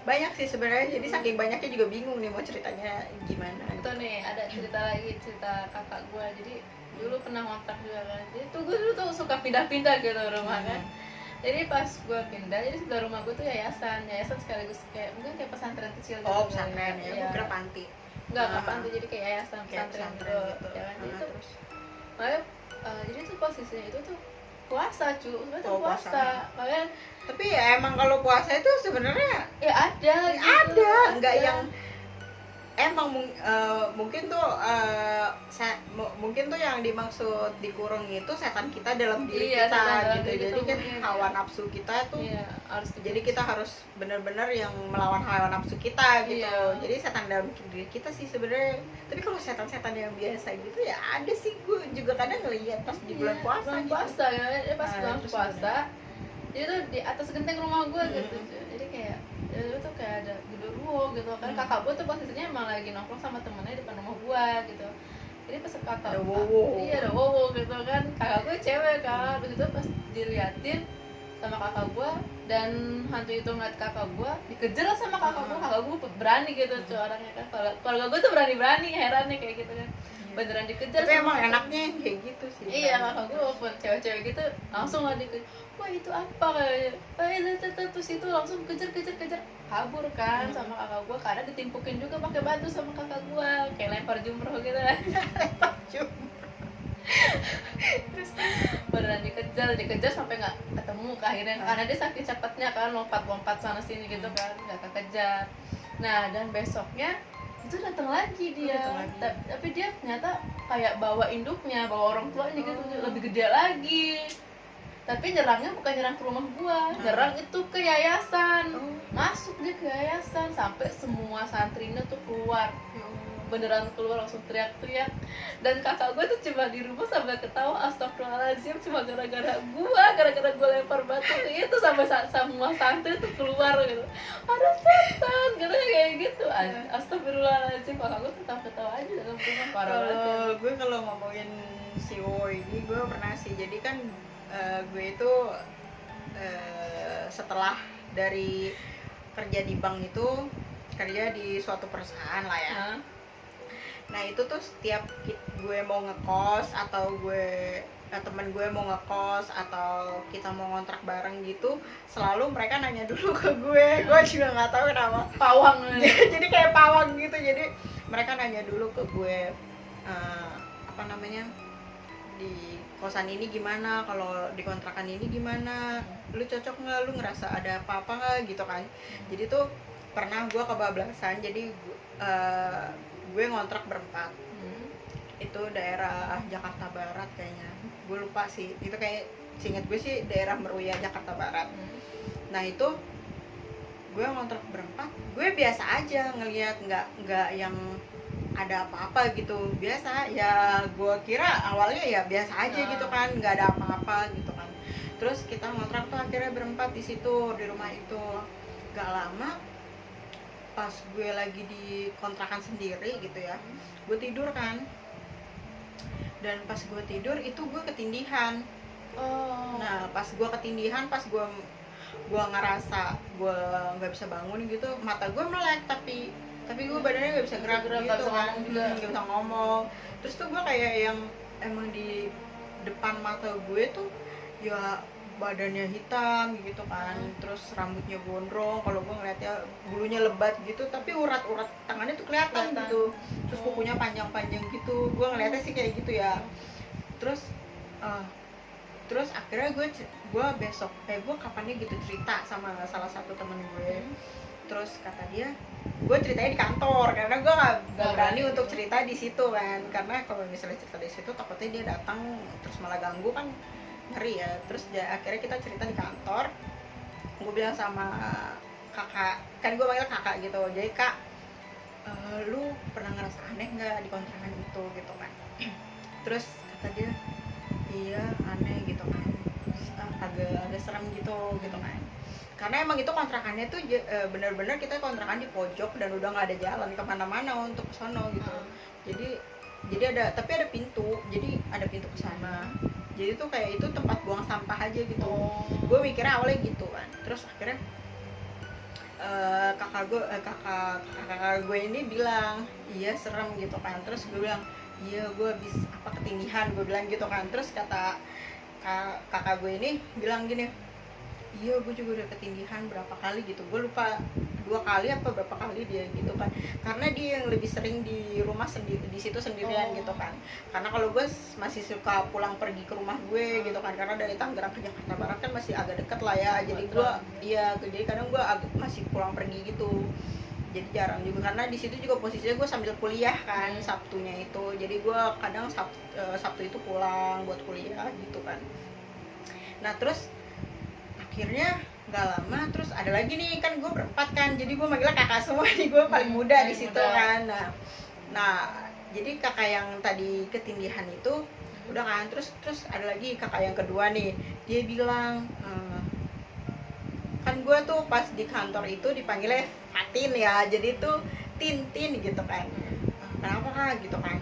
banyak sih sebenarnya, jadi saking banyaknya juga bingung nih mau ceritanya gimana. Itu nih ada cerita kakak gue. Jadi dulu pernah ngontrak juga kan, jadi tuh gue dulu tuh suka pindah-pindah gitu rumah kan. Jadi pas gue pindah, jadi sebelah rumah gue tuh yayasan sekaligus kayak mungkin kayak pesantren kecil gitu. Pesantren ya, gue kira panti. Enggak panti, jadi kayak yayasan pesantren gitu ya kan. Jadi tuh makanya jadi tuh posisinya itu tuh puasa cuy, sebenarnya puasa. Makanya tapi ya emang kalau puasa itu sebenarnya ya ada gitu. Ada enggak yang emang mungkin tuh mungkin tuh yang dimaksud dikurung itu setan kita dalam diri kita gitu. Jadi kan hawa nafsu kita tuh harus jadi kita harus benar-benar yang melawan hawa nafsu kita gitu. Jadi setan dalam diri kita sih sebenarnya. Tapi kalau setan-setan yang biasa gitu ya ada sih, gue juga kadang ngeliat pas di bulan puasa ya pas bulan puasa. Jadi tuh di atas genteng rumah gue gitu. Jadi kayak itu tuh kayak ada genderuwo gitu kan. Kakak gue tuh posisinya emang lagi nongkrong sama temennya di depan rumah gue gitu. Jadi pas kakak ada wowo gitu kan. Kakak gue cewek kan. Terus itu pas diliatin sama kakak gue dan hantu itu ngeliat kakak gue, dikejar sama kakak gue. Kakak gue berani gitu tuh orangnya kan. Keluarga gue tuh berani herannya kayak gitu kan. Beneran dikejar. Tapi emang enaknya kayak gitu sih. Iya, kakak gue walaupun cewek-cewek gitu langsung lah dikejar. Wah itu apa kayaknya, terus itu langsung kejar kabur kan sama kakak gue, karena ditimpukin juga pakai batu sama kakak gue kayak lempar jumroh gitu kan. Terus beneran dikejar sampai nggak ketemu akhirnya, karena dia saking cepatnya kan lompat sana sini gitu kan, nggak kekejar. Nah dan besoknya itu datang lagi dia. Tapi dia ternyata kayak bawa induknya, bawa orang tuanya gitu, lebih gede lagi. Tapi nyerangnya bukan nyerang ke rumah gua, nyerang itu ke yayasan. Masuk dia ke yayasan sampai semua santrinya tuh keluar. Beneran keluar langsung teriak-teriak. Dan kakak gue tuh cuma di rumah sambil ketawa, astagfirullahaladzim, cuma gara-gara gua lempar batu itu sampai semua santri tuh keluar gitu. Ada setan, katanya kayak gitu. Astagfirullahaladzim, kakak gue tetap ketawa aja dalam rumah, parah banget. Gue kalau ngomongin si Wo ini, gue pernah sih, jadi kan gue itu setelah dari kerja di bank itu kerja di suatu perusahaan lah ya. Nah itu tuh setiap gue mau ngekos atau temen gue mau ngekos atau kita mau ngontrak bareng gitu, selalu mereka nanya dulu ke gue juga nggak tahu kenapa, Pawang jadi kayak pawang gitu. Jadi mereka nanya dulu ke gue apa namanya, di kosan ini gimana, kalau di kontrakan ini gimana, lu cocok nggak, lu ngerasa ada apa-apa nggak gitu kan. Jadi tuh pernah gue kebablasan, jadi gue ngontrak berempat. Itu daerah Jakarta Barat kayaknya, gue lupa sih, itu kayak seinget gue sih daerah Meruya Jakarta Barat. Nah itu gue ngontrak berempat, gue biasa aja ngelihat, nggak yang ada apa-apa gitu, biasa ya. Gue kira awalnya ya biasa aja gitu kan, nggak ada apa-apa gitu kan. Terus kita ngontrak tuh akhirnya berempat di situ, di rumah itu. Gak lama pas gue lagi di kontrakan sendiri gitu ya, gue tidur kan, dan pas gue tidur itu gue ketindihan. Nah pas gue ketindihan, pas gue ngerasa gue nggak bisa bangun gitu, mata gue melek, tapi gue badannya nggak bisa gerak gitu kan, nggak bisa ngomong. Terus tuh gue kayak yang emang di depan mata gue tuh ya badannya hitam gitu kan, terus rambutnya gondrong, kalau gue ngeliatnya bulunya lebat gitu, tapi urat-urat tangannya tuh kelihatan gitu, terus kukunya panjang-panjang gitu, gue ngeliatnya sih kayak gitu ya. Terus akhirnya gue besok gue kapannya gitu cerita sama salah satu temen gue. Terus kata dia, gue ceritanya di kantor karena gue nggak berani untuk cerita di situ kan, karena kalau misalnya cerita di situ takutnya dia datang terus malah ganggu kan, ngeri ya. Terus akhirnya kita cerita di kantor. Gue bilang sama kakak, kan gue panggil kakak gitu, jadi kak, lu pernah ngerasa aneh nggak di kontrakan itu gitu kan. Terus kata dia, iya aneh gitu kan, agak serem gitu kan, karena emang itu kontrakannya tuh benar-benar kita kontrakan di pojok dan udah nggak ada jalan kemana-mana untuk ke sono gitu. Jadi ada, tapi ada pintu, jadi ada pintu ke sana. Jadi tuh kayak itu tempat buang sampah aja gitu. Gue mikirnya awalnya gitu kan. Terus akhirnya kakak gue ini bilang, iya serem gitu kan. Terus gue bilang, iya gue habis ketindihan, gue bilang gitu kan. Terus kata kakak gue ini bilang gini, iya gue juga udah ketindihan berapa kali gitu, gue lupa 2 kali apa berapa kali dia gitu kan, karena dia yang lebih sering di rumah sendiri, di situ sendirian gitu kan. Karena kalau gue masih suka pulang pergi ke rumah gue gitu kan, karena dari Tangerang ke Jakarta Barat kan masih agak deket lah ya. Jadi gue jadi kadang gue masih pulang pergi gitu, jadi jarang juga, karena di situ juga posisinya gue sambil kuliah kan Sabtunya itu. Jadi gue kadang Sabtu itu pulang buat kuliah gitu kan. Nah terus akhirnya nggak lama terus ada lagi nih, kan gue berempat kan, jadi gue manggilnya kakak semua nih, gue paling muda di situ kan. Nah jadi kakak yang tadi ketindihan itu udah kan, terus ada lagi kakak yang kedua nih, dia bilang, kan gue tuh pas di kantor itu dipanggilnya Fatin ya, jadi tuh Tintin gitu kan. Kenapa kak gitu kan,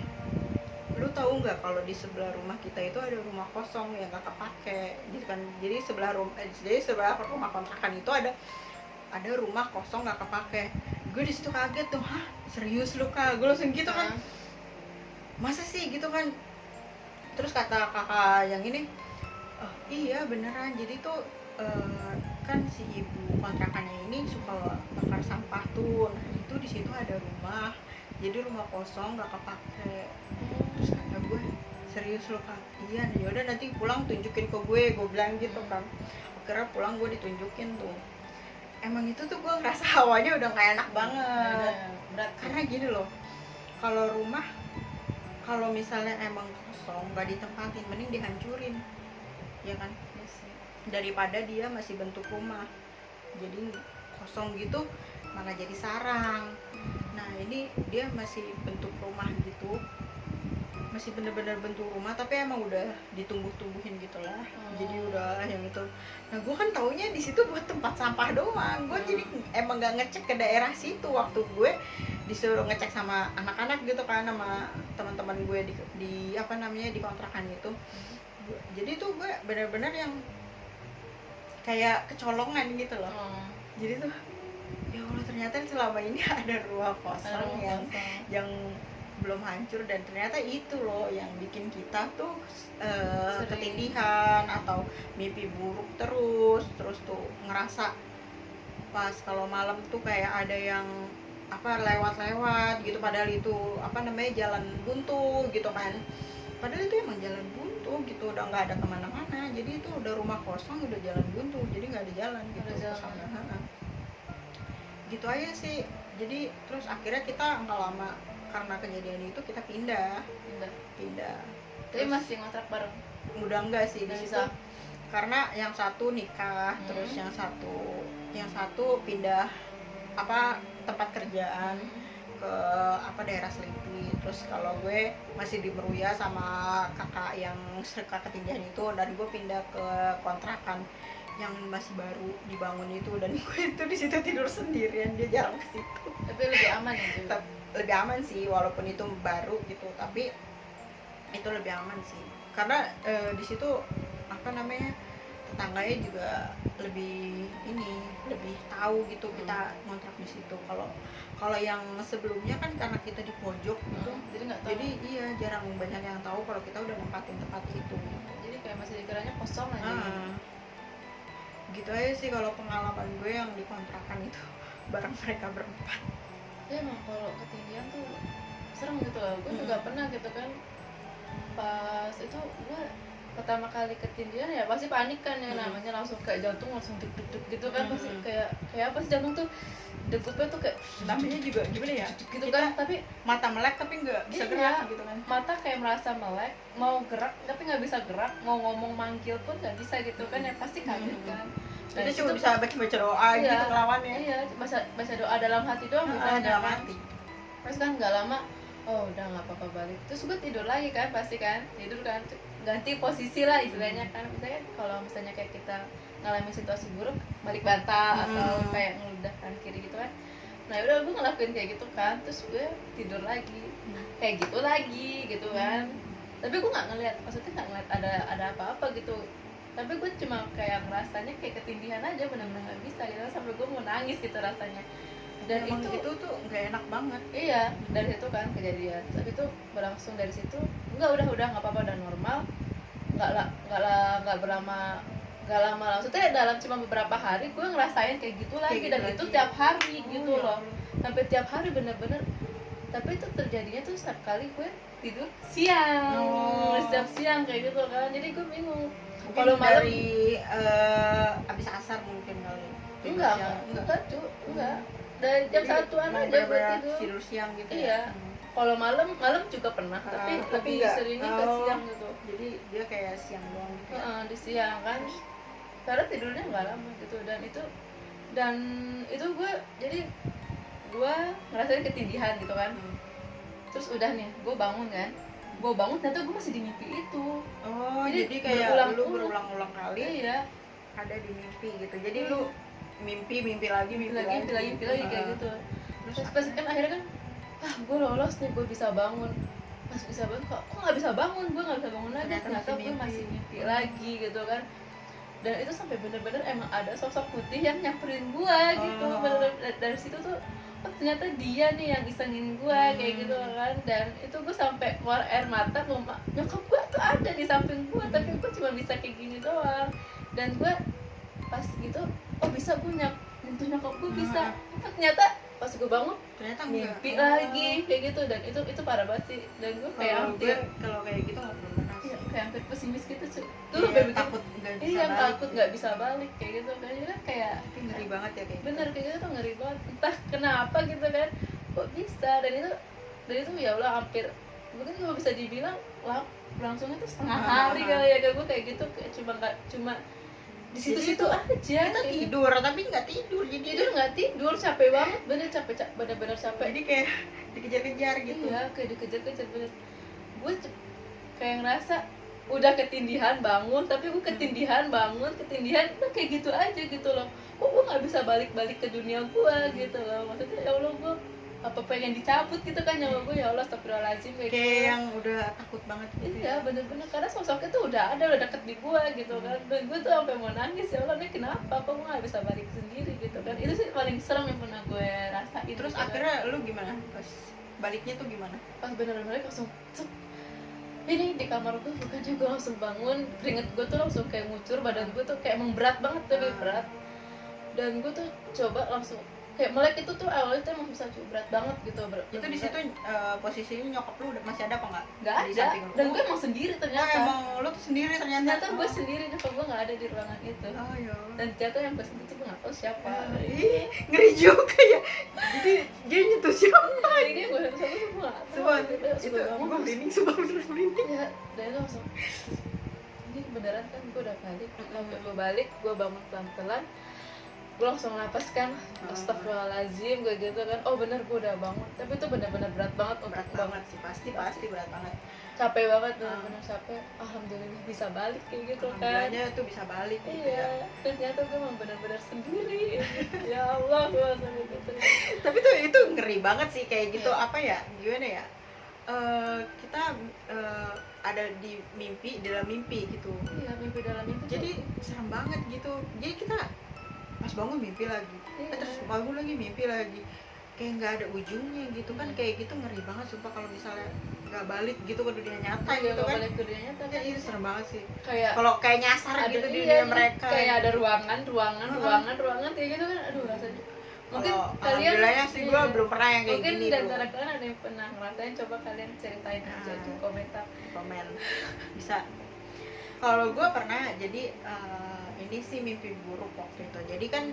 lu tahu nggak kalau di sebelah rumah kita itu ada rumah kosong yang gak kepake gitu kan. Jadi sebelah rumah kontrakan itu ada rumah kosong gak kepake. Gue di situ kaget tuh, hah serius lu kak, gue langsung gitu kan, masa sih gitu kan. Terus kata kakak yang ini, oh iya beneran, jadi tuh kan si ibu kontrakannya ini suka bakar sampah tuh. Nah itu di situ ada rumah, jadi rumah kosong gak kepake. Terus kata gue, serius lo kak? Iya, yaudah nanti pulang tunjukin ke gue bilang gitu kan. Akhirnya pulang gue ditunjukin tuh. Emang itu tuh gue ngerasa hawanya udah gak enak banget. Berat. Karena gini loh, kalau rumah, kalau misalnya emang kosong gak ditempatin, mending dihancurin, ya kan? daripada dia masih bentuk rumah. Jadi kosong gitu malah jadi sarang. Nah ini dia masih bentuk rumah gitu, masih bener-bener bentuk rumah tapi emang udah ditumbuh-tumbuhin gitu lah. Jadi udah yang itu. Nah gue kan taunya di situ buat tempat sampah doang. Gue jadi emang gak ngecek ke daerah situ waktu gue disuruh ngecek sama anak-anak gitu kan, sama teman-teman gue di apa namanya di kontrakan itu. Jadi tuh gue bener-bener yang kayak kecolongan gitu loh. Jadi tuh ya Allah, ternyata selama ini ada ruang kosong yang belum hancur, dan ternyata itu loh yang bikin kita tuh ketindihan atau mimpi buruk terus tuh ngerasa pas kalau malam tuh kayak ada yang apa lewat-lewat gitu, padahal itu apa namanya jalan buntu gitu kan, padahal itu emang jalan buntu gitu, udah nggak ada kemana-mana. Jadi itu udah rumah kosong, udah jalan buntu, jadi nggak ada jalan gitu ke sana. Gitu aja sih. Jadi terus akhirnya kita nggak lama karena kejadian itu kita pindah. Tapi Terus, masih ngontrak bareng? udah enggak sih di Udah situ, bisa. karena yang satu nikah, terus yang satu pindah apa tempat kerjaan ke apa daerah Selipi. Terus kalau gue masih di Meruya sama kakak yang serka ketindihan itu, dan gue pindah ke kontrakan yang masih baru dibangun itu, dan gue itu di situ tidur sendirian, dia jarang ke situ. Tapi lebih aman ya juga. Lebih aman sih walaupun itu baru gitu, tapi itu lebih aman sih karena di situ apa namanya tetangganya juga lebih tahu gitu kita ngontrak di situ. Kalau yang sebelumnya kan karena kita di pojok gitu, Jadi nggak tahu. jadi iya jarang banyak yang tahu kalau kita udah nempatin tempat itu. Jadi kayak masih dikiranya kosong aja. Gitu aja sih kalau pengalaman gue yang di kontrakan itu bareng mereka berempat. Ya emang kalau ketinggian tuh serem gitu loh. Gue juga pernah gitu kan, pas itu gue pertama kali ketindihan ya pasti panik kan ya, namanya langsung kayak jantung langsung deg-deg gitu kan, pasti kayak apa sih jantung tuh degupnya tuh kayak Namanya juga gimana ya, gitu kan, tapi mata melek tapi nggak bisa iya, gerak gitu kan. mata kayak merasa melek, mau gerak tapi nggak bisa gerak, mau ngomong manggil pun nggak bisa gitu kan, ya pasti kaget kan. Nah, Kita cuma bisa baca doa iya, gitu ngelawannya. Iya, baca doa dalam hati doang bisa dalam hati. Terus kan nggak lama, oh udah nggak apa-apa balik. Terus gue tidur lagi kan, pasti kan tidur kan, ganti posisi lah istilahnya kan. Misalnya kalau misalnya kayak kita ngalamin situasi buruk, balik bantal atau kayak ngeludah kan kiri gitu kan. Nah udah gue ngelakuin kayak gitu kan, terus gue tidur lagi, kayak gitu lagi gitu kan. Tapi gue nggak ngeliat, maksudnya nggak ngeliat ada apa-apa gitu. Tapi gue cuma kayak ngerasanya kayak ketindihan aja, benar-benar nggak bisa gitu, sampai gue mau nangis gitu rasanya. Dan emang itu tuh nggak enak banget. Iya, dari situ kan kejadian. Tapi itu berlangsung dari situ. Udah nggak apa-apa, udah normal. Nggak berlama, nggak lama lah. Maksudnya dalam cuma beberapa hari gue ngerasain kayak gitu lagi, gitu dan lagi. itu tiap hari gitu Ya loh. Sampai tiap hari bener-bener. Tapi itu terjadinya tuh setiap kali gue tidur siang, setiap siang kayak gitu kan. Jadi gue bingung. Kalau malam dari abis asar mungkin kali. enggak. Dari jam satuan aja gue tidur siang gitu. Iya. Kalau malam juga pernah, tapi lebih enggak. seringnya ke siang gitu. Jadi dia kayak siang doang gitu. Di siang kan, karena tidurnya nggak lama gitu, dan itu gue jadi gue ngerasain ketindihan gitu kan. Terus udah nih, gue bangun ternyata gue masih di mimpi itu. Oh, jadi kayak lu berulang-ulang kali iya, ada di mimpi gitu. Jadi lu mimpi lagi kayak gitu. Terus pas kan akhirnya kan, gue lolos nih, gue bisa bangun. Pas bisa bangun, kok nggak bisa bangun, gue nggak bisa bangun lagi. Ternyata gue masih mimpi lagi gitu kan. Dan itu sampai bener-bener emang ada sosok putih yang nyamperin gue gitu. Bener-bener dari situ tuh, oh ternyata dia nih yang isengin gue kayak gitu kan. Dan itu gue sampai keluar air mata, nyokap gue tuh ada di samping gue, tapi gue cuma bisa kayak gini doang. Dan gue pas gitu, oh bisa gue nyentuh nyokap gue, bisa. Ternyata pas gue bangun ternyata mimpi lagi kayak gitu. Dan itu parah banget sih. Dan gue kayak hampir, kalau kayak gitu nggak pernah sih. kayak hampir pesimis gitu tuh. Iya, takut nggak bisa iya, balik. takut nggak bisa balik kayak gitu kan. Jadi kan kayak Ngeri banget ya kayak bener kayak gitu tuh, ngeri banget. Entah kenapa gitu kan, kok bisa. Dan itu ya Allah, hampir mungkin kalau bisa dibilang langsungnya tuh setengah hari kali ya. Kayak gue kayak gitu, kayak cuma di situ-situ aja kita gitu. tidur tapi nggak tidur, jadi Tidur nggak tidur, capek banget, bener-bener capek. jadi kayak dikejar-kejar gitu. Iya, kayak dikejar-kejar bener. Gue kayak ngerasa udah ketindihan bangun, tapi gue ketindihan bangun, udah kayak gitu aja gitu loh. Kok gue nggak bisa balik ke dunia gue gitu loh. Maksudnya ya Allah, gue apa pengen dicabut gitu kan nyawa gue, ya Allah, astagfirullahaladzim Kayak gitu. yang udah takut banget gitu. Iya bener-bener, karena sosoknya tuh udah deket di gue gitu kan, dan gue tuh sampai mau nangis, ya Allah, ini kenapa kok gue nggak bisa balik sendiri gitu kan. Itu sih paling serem yang pernah gue rasain. Terus gitu kan. akhirnya lu gimana pas baliknya tuh gimana? Pas bener-bener langsung cep, ini di kamar gue, bukannya gue langsung bangun, keringet gue tuh langsung kayak ngucur, badan gue tuh kayak emang berat banget, tapi berat. Dan gue tuh coba langsung kayak melek itu tuh awalnya tuh emang bisa berat banget gitu. Itu di situ posisinya nyokap lu masih ada apa nggak? nggak Di ada, samping lu? dan gue emang sendiri Oh, ternyata. emang lu tuh sendiri ternyata. Ternyata gue sendiri, nyokap gue nggak ada di ruangan itu. Oh ya. Dan ternyata yang pas itu gue nggak tahu siapa. Ih, ngeri juga ya. Jadi dia nyentuh siapa? Ini gue nggak tahu. Sumpah, itu gue merinding, sumpah bener merinding. Ya, dan itu langsung ini beneran kan, gue udah balik. Sampai gue balik, gue bangun pelan-pelan, gue langsung napas kan, astagfirullahaladzim, gue gitu kan. Oh bener, gue udah bangun, tapi itu bener-bener berat banget, Berat banget sih, pasti berat banget. capek banget, bener-bener capek. Alhamdulillah bisa balik kayak gitu kan. Alhamdulillahnya tuh bisa balik gitu ya. Iya, ternyata gue emang bener-bener sendiri. Ya Allah, gue langsung gitu. Tapi tuh itu ngeri banget sih kayak gitu. Apa ya, gimana ya, kita ada di mimpi, dalam mimpi gitu. Iya, mimpi dalam mimpi. Jadi serem banget gitu. Jadi kita pas bangun mimpi lagi, terus bangun lagi mimpi lagi, kayak nggak ada ujungnya gitu kan. Kayak gitu ngeri banget sumpah kalau misalnya nggak balik gitu ke dunia nyata gitu kan. Balik ke dunia nyata kan. Itu serem banget sih. Kayak Kalau kayak nyasar ada gitu di iya, dunia mereka. Kayak ada ruangan kayak gitu kan. Aduh, rasanya. Mungkin Kalau kalian alhamdulillahnya sih gue belum pernah yang kayak mungkin gini. Mungkin di antara kalian ada yang pernah ngerasain, coba kalian ceritain aja di komentar. Komen bisa. Kalau gue pernah, jadi ini sih mimpi buruk waktu itu. Jadi kan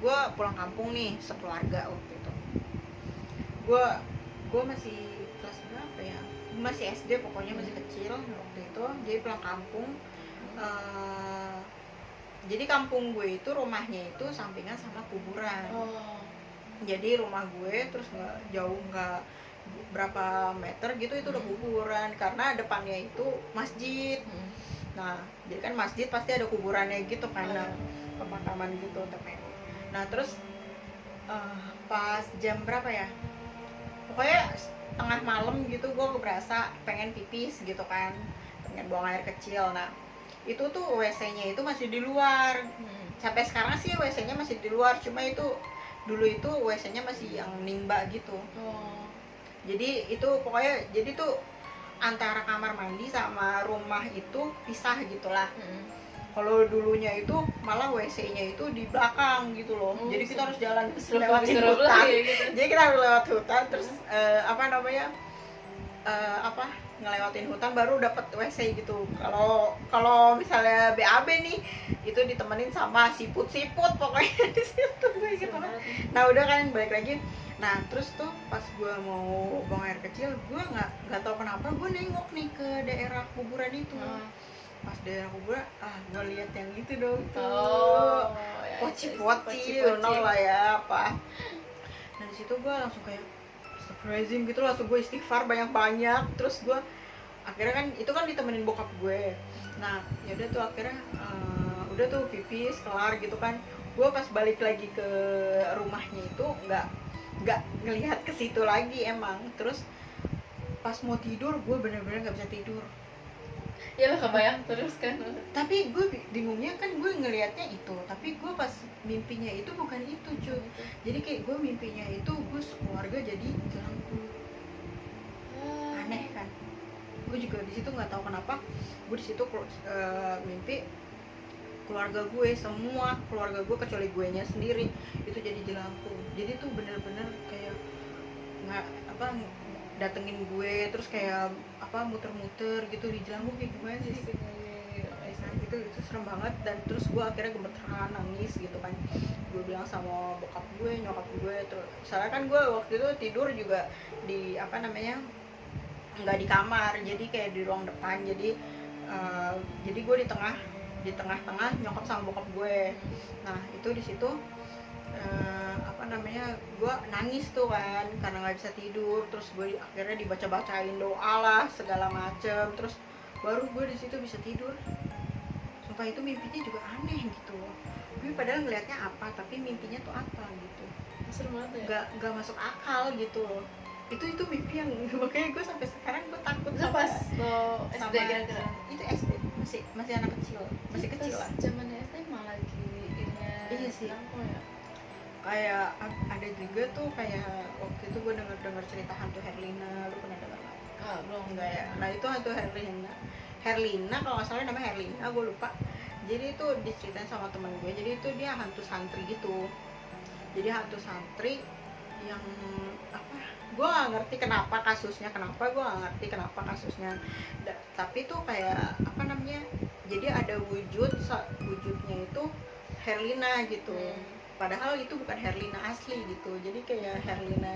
gue pulang kampung nih sekeluarga waktu itu. Gue masih kelas berapa ya? Masih SD pokoknya, masih kecil waktu itu. Jadi pulang kampung. Jadi kampung gue itu rumahnya itu sampingan sama kuburan. Jadi rumah gue terus nggak berapa meter gitu itu udah kuburan, karena depannya itu masjid. Nah, jadi kan masjid pasti ada kuburannya gitu kan, pemakaman gitu temen. Nah, terus pas jam berapa ya? Pokoknya tengah malam gitu gue berasa pengen pipis gitu kan, pengen buang air kecil. Nah, itu tuh WC-nya itu masih di luar. Sampai sekarang sih WC-nya masih di luar, cuma itu dulu itu WC-nya masih yang nimba gitu. Jadi itu pokoknya, jadi tuh antara kamar mandi sama rumah itu pisah gitulah. Kalau dulunya itu malah WC-nya itu di belakang gitu loh. Jadi kita harus jalan lewatin hutan. Gitu. Jadi kita harus lewat hutan, terus ngelewatin hutan baru dapat WC gitu. Kalau misalnya BAB nih, itu ditemenin sama siput pokoknya di situ gitu. Nah udah kan balik lagi. Nah terus tuh pas gue mau buang air kecil, gue nggak tahu kenapa gue nengok nih ke daerah kuburan itu. Pas daerah kuburan, gue lihat yang itu dong tuh, poci-poci, lah ya apa. Nah di situ gue langsung kayak surprising gitu, langsung gue istighfar banyak-banyak. Terus gue akhirnya kan itu kan ditemenin bokap gue. Nah ya udah tuh akhirnya udah tuh pipis kelar gitu kan. Gue pas balik lagi ke rumahnya itu nggak ngelihat ke situ lagi emang. Terus pas mau tidur gue bener-bener nggak bisa tidur. Ya lah, kebayang terus kan. Tapi gue bingungnya kan, gue ngelihatnya itu, tapi gue pas mimpinya itu bukan itu cuy. Jadi kayak gue mimpinya itu gue sekeluarga jadi jelangkung. Aneh kan. Gue juga di situ nggak tahu kenapa gue di situ mimpi keluarga gue, semua keluarga gue kecuali gue nya sendiri itu jadi jelangkung. Jadi tuh bener-bener kayak datengin gue, terus kayak muter-muter gitu di jelangkung. Kayak gimana sih itu serem banget. Dan terus gue akhirnya gemeteran, nangis gitu kan. Gue bilang sama bokap gue, nyokap gue, terus soalnya kan gue waktu itu tidur juga di nggak di kamar, jadi kayak di ruang depan. Jadi gue di tengah di tengah-tengah nyokap sama bokap gue. Nah itu di situ apa namanya, gue nangis tuh kan karena nggak bisa tidur, terus gue akhirnya dibaca-bacain doa lah segala macem, terus baru gue di situ bisa tidur. Sumpah itu mimpinya juga aneh gitu, gue padahal ngelihatnya apa tapi mimpinya tuh apa gitu, Serem banget ya. nggak masuk akal gitu. Itu mimpi yang makanya gue sampai sekarang gue takut Itu sama pas lo SD sama kira-kira. itu SD, masih anak kecil, masih Pas kecil lah. zaman SD malah lagi ininya. Iya sih. Lampu ya. Kayak ada juga tuh kayak waktu itu gue denger cerita hantu Herlina, lu pernah denger nggak? Ah, belum. Enggak ya. Nah itu hantu Herlina kalau nggak salah namanya Herlina, gue lupa. Jadi itu diceritain sama teman gue, jadi itu dia hantu santri gitu. Jadi hantu santri yang apa, gue nggak ngerti kenapa kasusnya, tapi tuh kayak apa namanya, jadi ada wujudnya itu Herlina gitu. Padahal itu bukan Herlina asli gitu, jadi kayak Herlina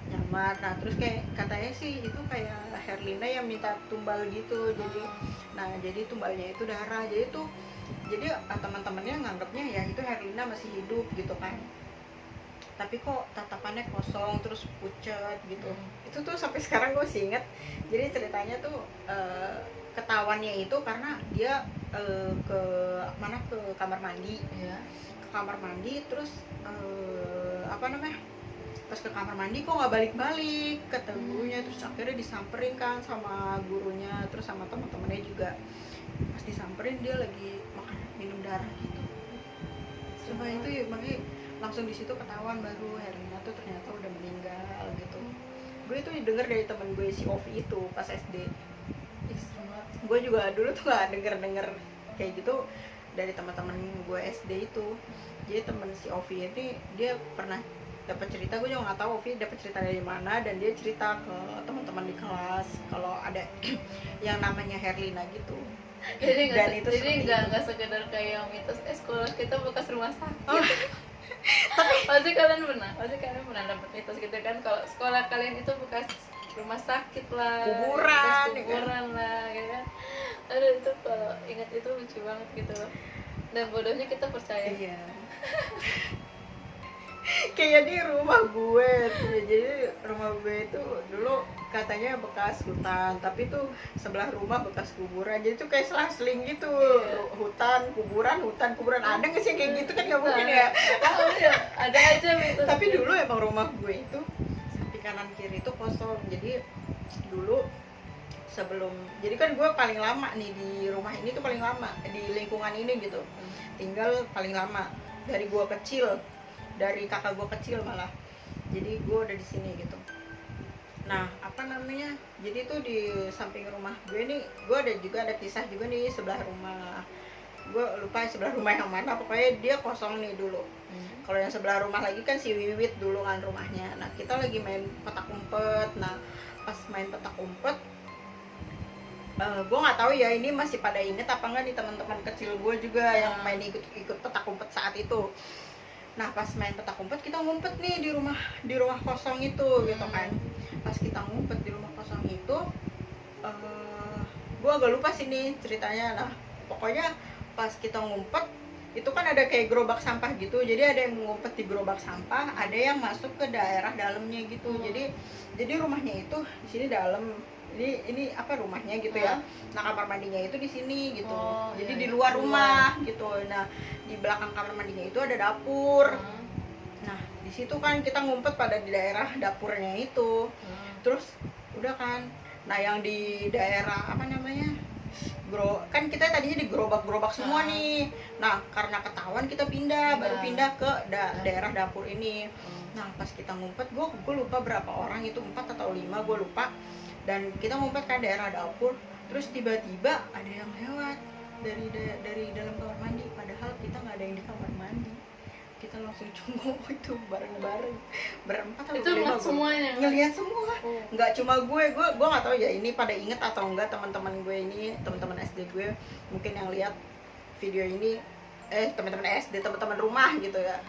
nyamar. Nah terus kayak katanya sih itu kayak Herlina yang minta tumbal gitu, jadi tumbalnya itu darah, jadi teman-temannya nganggapnya ya itu Herlina masih hidup gitu kan, tapi kok tatapannya kosong terus pucat gitu. Itu tuh sampai sekarang gue masih inget. Jadi ceritanya tuh ketahuannya itu karena dia ke kamar mandi. Iya. Ke kamar mandi terus apa namanya, pas ke kamar mandi kok nggak balik-balik kata gurunya. Terus akhirnya disamperin kan sama gurunya, terus sama teman-temannya juga. Pas disamperin dia lagi minum darah gitu. Sumpah itu ya, makanya langsung di situ ketahuan baru Herlina tuh ternyata udah meninggal gitu. Gue itu denger dari temen gue si Ovi itu pas SD. Gue juga dulu tuh gak denger kayak gitu dari teman-teman gue SD itu. Jadi temen si Ovi ini dia pernah dapat cerita, gue juga nggak tahu Ovi dapat cerita dari mana, dan dia cerita ke teman-teman di kelas kalau ada yang namanya Herlina gitu. Jadi Dan nggak sekedar kayak mitos sekolah kita bekas rumah sakit. Oh. Tapi pasti kalian pernah dapat mitos gitu kan, kalau sekolah kalian itu bekas rumah sakit lah, Kuburan, bekas kuburan lah, ya kan. Aduh itu kalau ingat itu lucu banget gitu loh. Dan bodohnya kita percaya. iya. Kayak di rumah gue tuh, jadi rumah gue itu dulu katanya bekas hutan, tapi tuh sebelah rumah bekas kuburan, jadi tuh kayak selang-seling gitu. Hutan kuburan ada nggak sih kayak gitu? Kan nggak mungkin ya. Tahu ya, ada aja gitu. Tapi dulu emang rumah gue itu samping kanan kiri itu kosong. Jadi dulu jadi kan gue paling lama nih di rumah ini tuh, paling lama di lingkungan ini gitu, tinggal paling lama dari gue kecil, dari kakak gue kecil malah. Jadi gue udah di sini gitu. Nah apa namanya, jadi tuh di samping rumah gue nih, gue ada kisah juga nih sebelah rumah. Gue lupa sebelah rumah yang mana, pokoknya dia kosong nih dulu. Kalau yang sebelah rumah lagi kan si Wiwit dulu kan rumahnya. Nah kita lagi main petak umpet. Nah pas main petak umpet, gue nggak tahu ya ini masih pada inget apa enggak nih teman-teman kecil gue juga yang main ikut petak umpet saat itu. Nah pas main petak umpet kita ngumpet nih di rumah kosong itu gitu kan. Pas kita ngumpet di rumah kosong itu, gue agak lupa sih nih ceritanya. Nah pokoknya pas kita ngumpet itu kan ada kayak gerobak sampah gitu, jadi ada yang ngumpet di gerobak sampah, ada yang masuk ke daerah dalamnya gitu. Jadi rumahnya itu di sini dalam, ini apa rumahnya gitu ya. Nah kamar mandinya itu di sini gitu. Jadi di luar rumah gitu. Nah di belakang kamar mandinya itu ada dapur. Nah di situ kan kita ngumpet pada di daerah dapurnya itu. Terus udah kan, nah yang di daerah apa namanya, kan kita tadinya di gerobak semua nih. Nah karena ketahuan kita baru pindah ke daerah dapur ini. Nah pas kita ngumpet, gue lupa berapa orang itu, 4 atau 5 gue lupa. Dan kita ngumpet kan daerah dapur, terus tiba-tiba ada yang lewat dari dalam kamar mandi, padahal kita nggak ada yang di kamar mandi. Kita langsung cungok itu bareng-bareng berempat atau itu berlima, semuanya ngelihat semua. Nggak cuma gue nggak tahu ya ini pada inget atau enggak teman-teman gue ini, teman-teman SD gue mungkin yang lihat video ini, teman-teman SD, teman-teman rumah gitu ya.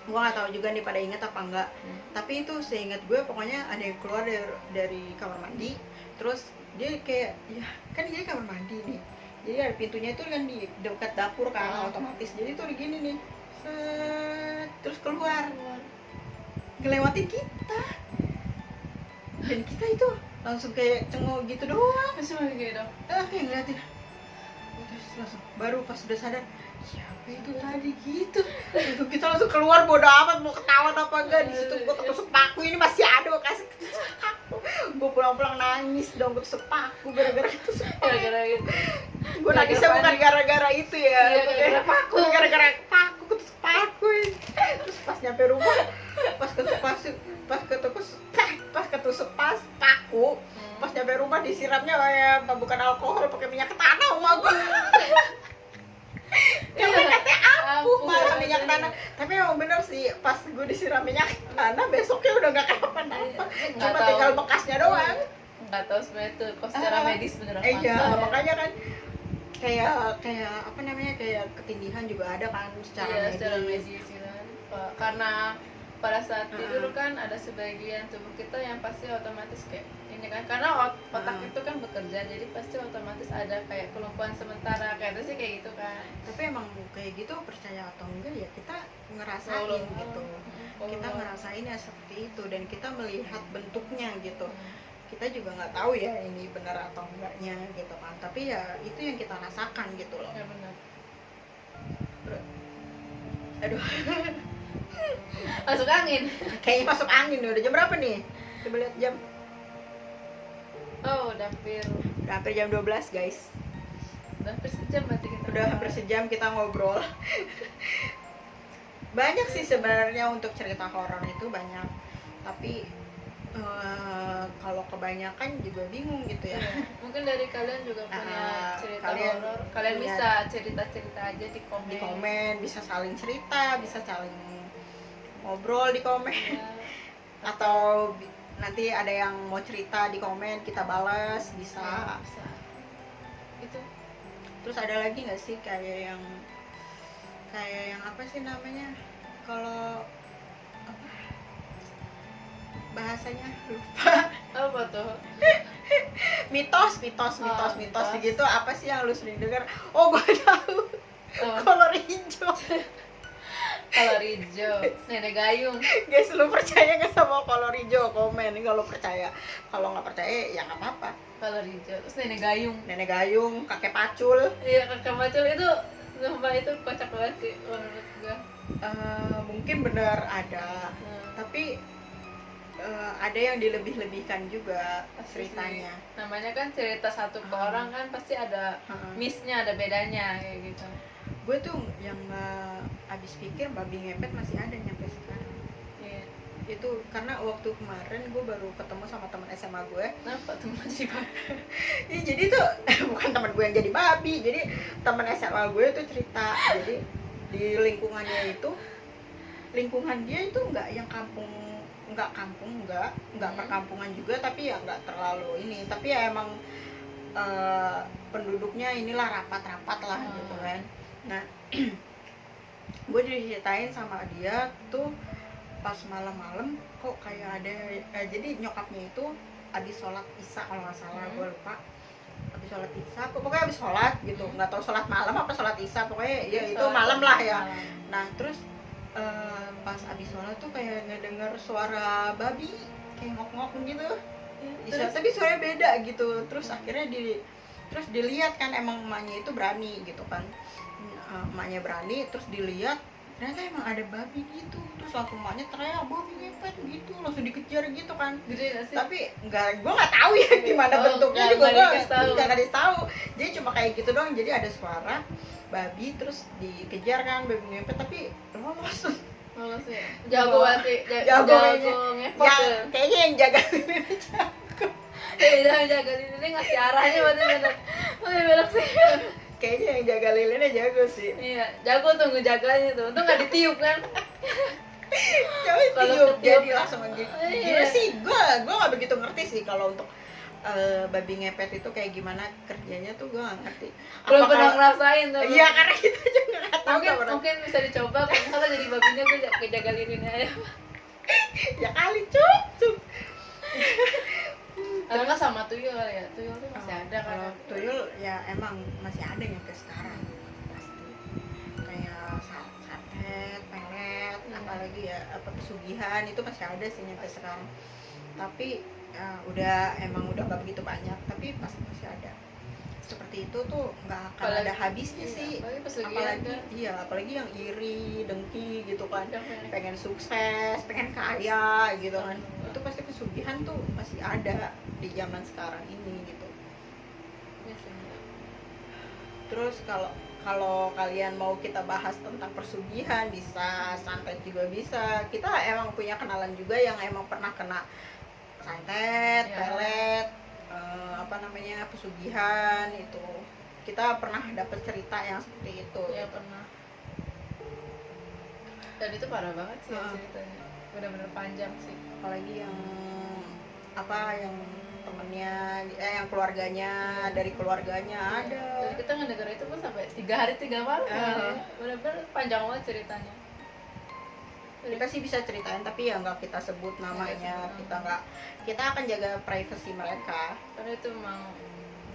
Gue nggak tahu juga nih pada inget apa enggak. Tapi itu seingat gue pokoknya ada yang keluar dari kamar mandi, terus dia kayak ya kan dia kamar mandi nih, Jadi ada pintunya itu kan di dekat dapur kan, otomatis. Jadi tuh gini nih, set, terus keluar ngelewatin kita, dan kita itu langsung kayak cengok gitu doang. Masih mau gitu dong. Kayak ngeliatin, terus langsung baru pas udah sadar siapa itu tadi gitu. Langsung kita langsung keluar, bodo amat mau ketawa apa enggak. Di situ gue ketusuk paku, ini masih ada kasih ketusuk paku. Gue pulang-pulang nangis dong, gue ketusuk paku gara-gara ketusuk paku. Gara-gara gitu. Gue nangisnya bukan gara-gara itu ya, Iya, gara-gara paku. gara-gara paku, ketusuk paku. Terus pas nyampe rumah, pas ketusuk paku, pas nyampe rumah disiramnya kayak bukan alkohol, pakai minyak tanah sama gue. Karena katanya ampuh malah minyak tanah. Tapi emang bener sih, pas gue disiram minyak tanah besoknya udah gak kenapa-napa, cuma tinggal bekasnya doang. Nggak tahu sebenarnya tuh kok secara medis beneran Iya, fatal ya. makanya kan kayak apa namanya, kayak ketindihan juga ada kan secara Iya, medis. secara medis kan. Karena pada saat tidur kan ada sebagian tubuh kita yang pasti otomatis kayak ini kan, karena otak itu kan bekerja, jadi pasti otomatis ada kayak kelumpuhan sementara, kayak itu sih kayak gitu kan. Tapi emang kayak gitu, percaya atau enggak ya kita ngerasain gitu. Kita ngerasain ya seperti itu, dan kita melihat bentuknya gitu. Kita juga nggak tahu ya ini benar atau enggaknya gitu kan, tapi ya itu yang kita rasakan gitu loh. Ya benar. Aduh, Masuk angin. kayaknya masuk angin nih. Udah jam berapa nih? Coba lihat jam. Oh, udah hampir Jam 12 guys. sejam berarti kita. Udah hampir sejam kita ngobrol. Banyak sih sebenarnya untuk cerita horor itu banyak, tapi kalau kebanyakan juga bingung gitu ya. Mungkin dari kalian juga punya cerita kalian horor. Kalian punya- bisa cerita-cerita aja di komen. Di komen bisa saling cerita, bisa saling ngobrol di komen, Ya, atau nanti ada yang mau cerita di komen kita balas bisa. bisa. Itu Terus ada lagi nggak sih kayak yang apa sih namanya, kalau apa bahasanya lupa. apa tuh? mitos mitos. gitu, apa sih yang lu sering dengar? Oh, gue tahu. Apa? Kolor hijau. Kolor hijau, nenek gayung. Guys, lu percaya nggak sama kolor hijau? Komen kalau percaya. Kalau nggak percaya ya nggak apa-apa. Kolor hijau, terus nenek gayung. Nenek gayung, kakek pacul. Iya, kakak macul itu sumpah itu kocak banget sih menurut gua. Mungkin benar ada, tapi ada yang dilebih-lebihkan juga ceritanya. Namanya kan cerita satu ke orang kan pasti ada miss-nya, ada bedanya kayak gitu. Gue tuh yang habis pikir babi ngepet masih ada nyampe sekarang. Iya. Itu karena waktu kemarin gue baru ketemu sama teman SMA gue. Kenapa tuh masih Pak? Ya, jadi tuh bukan teman gue yang jadi babi, jadi teman SMA gue tuh cerita. Jadi di lingkungan dia itu nggak yang nggak perkampungan juga, tapi ya nggak terlalu ini, tapi ya emang penduduknya inilah rapat-rapat lah gitu kan. Nah, gue diceritain sama dia tuh pas malam-malam kok kayak ada jadi nyokapnya itu habis sholat isya kalau nggak salah, gue lupa, habis sholat isya pokoknya habis sholat gitu, nggak tahu sholat malam apa sholat isya, pokoknya ya itu malam lah ya. Nah terus pas habis sholat tuh kayak ngedenger suara babi kayak ngok-ngok gitu, tapi suaranya beda gitu. Terus akhirnya terus dilihat kan, emang emaknya itu berani gitu kan, emaknya berani, terus dilihat ternyata emang ada babi gitu. Terus langsung emaknya teriak babi ngepet gitu, langsung dikejar gitu kan. Gede gak sih? Tapi gue nggak tahu ya gimana bentuknya juga, gue nggak kasih tahu. Jadi cuma kayak gitu doang. Jadi ada suara babi terus dikejar kan, babi ngepet, tapi lolos. Lolos ya? Jago banget. Jago ngepot yang ya? kayaknya yang jaga jago. Yang jaga ini ngasih arahnya berarti bener. Belok sih. Kayaknya yang jaga lilinnya jago sih. Iya, jago tuh ngejaganya tuh. Untung nggak ditiup kan? Tapi Kalau tiup ketiup, jadi langsung gitu. iya. Gila sih, gue nggak begitu ngerti sih kalau untuk babi ngepet itu kayak gimana kerjanya tuh gue nggak ngerti. Belum pernah ngerasain tuh. Iya, karena kita juga nggak tahu. Mungkin bisa dicoba kalau misalnya jadi babinya tuh kayak jaga lilinnya aja. Ya kali cuk. atau nggak sama tuyul kali ya, tuyul tuh masih ada kan. Kalau tuyul ya emang masih ada yang ke sekarang pasti, kayak santet, pelet, apalagi ya apa pesugihan itu masih ada sih nyampe sekarang, tapi emang udah nggak begitu banyak, tapi pasti masih ada. Seperti itu tuh nggak akan Apalagi- ada habisnya iya, sih. apalagi pas lagi Apalagi ada. iya, apalagi yang iri, dengki gitu kan, Yang pengen- pengen sukses, pengen kaya gitu kan. Betul. Itu pasti pesugihan tuh masih ada di zaman sekarang ini gitu. Iya sih. Terus kalau kalian mau kita bahas tentang persugihan bisa, santet juga bisa. Kita emang punya kenalan juga yang emang pernah kena santet, Ya. pelet, apa namanya, pesugihan itu. Kita pernah dapat cerita yang seperti itu. Iya pernah. Dan itu parah banget sih Ah. ceritanya, benar-benar panjang sih. Apalagi yang yang temennya, yang keluarganya, dari keluarganya ada. Dan kita ngedenger itu pun sampai 3 hari 3 malam ya. Benar-benar panjang banget ceritanya. Kita sih bisa ceritain tapi ya nggak kita sebut namanya, kita akan jaga privasi mereka, Karena itu memang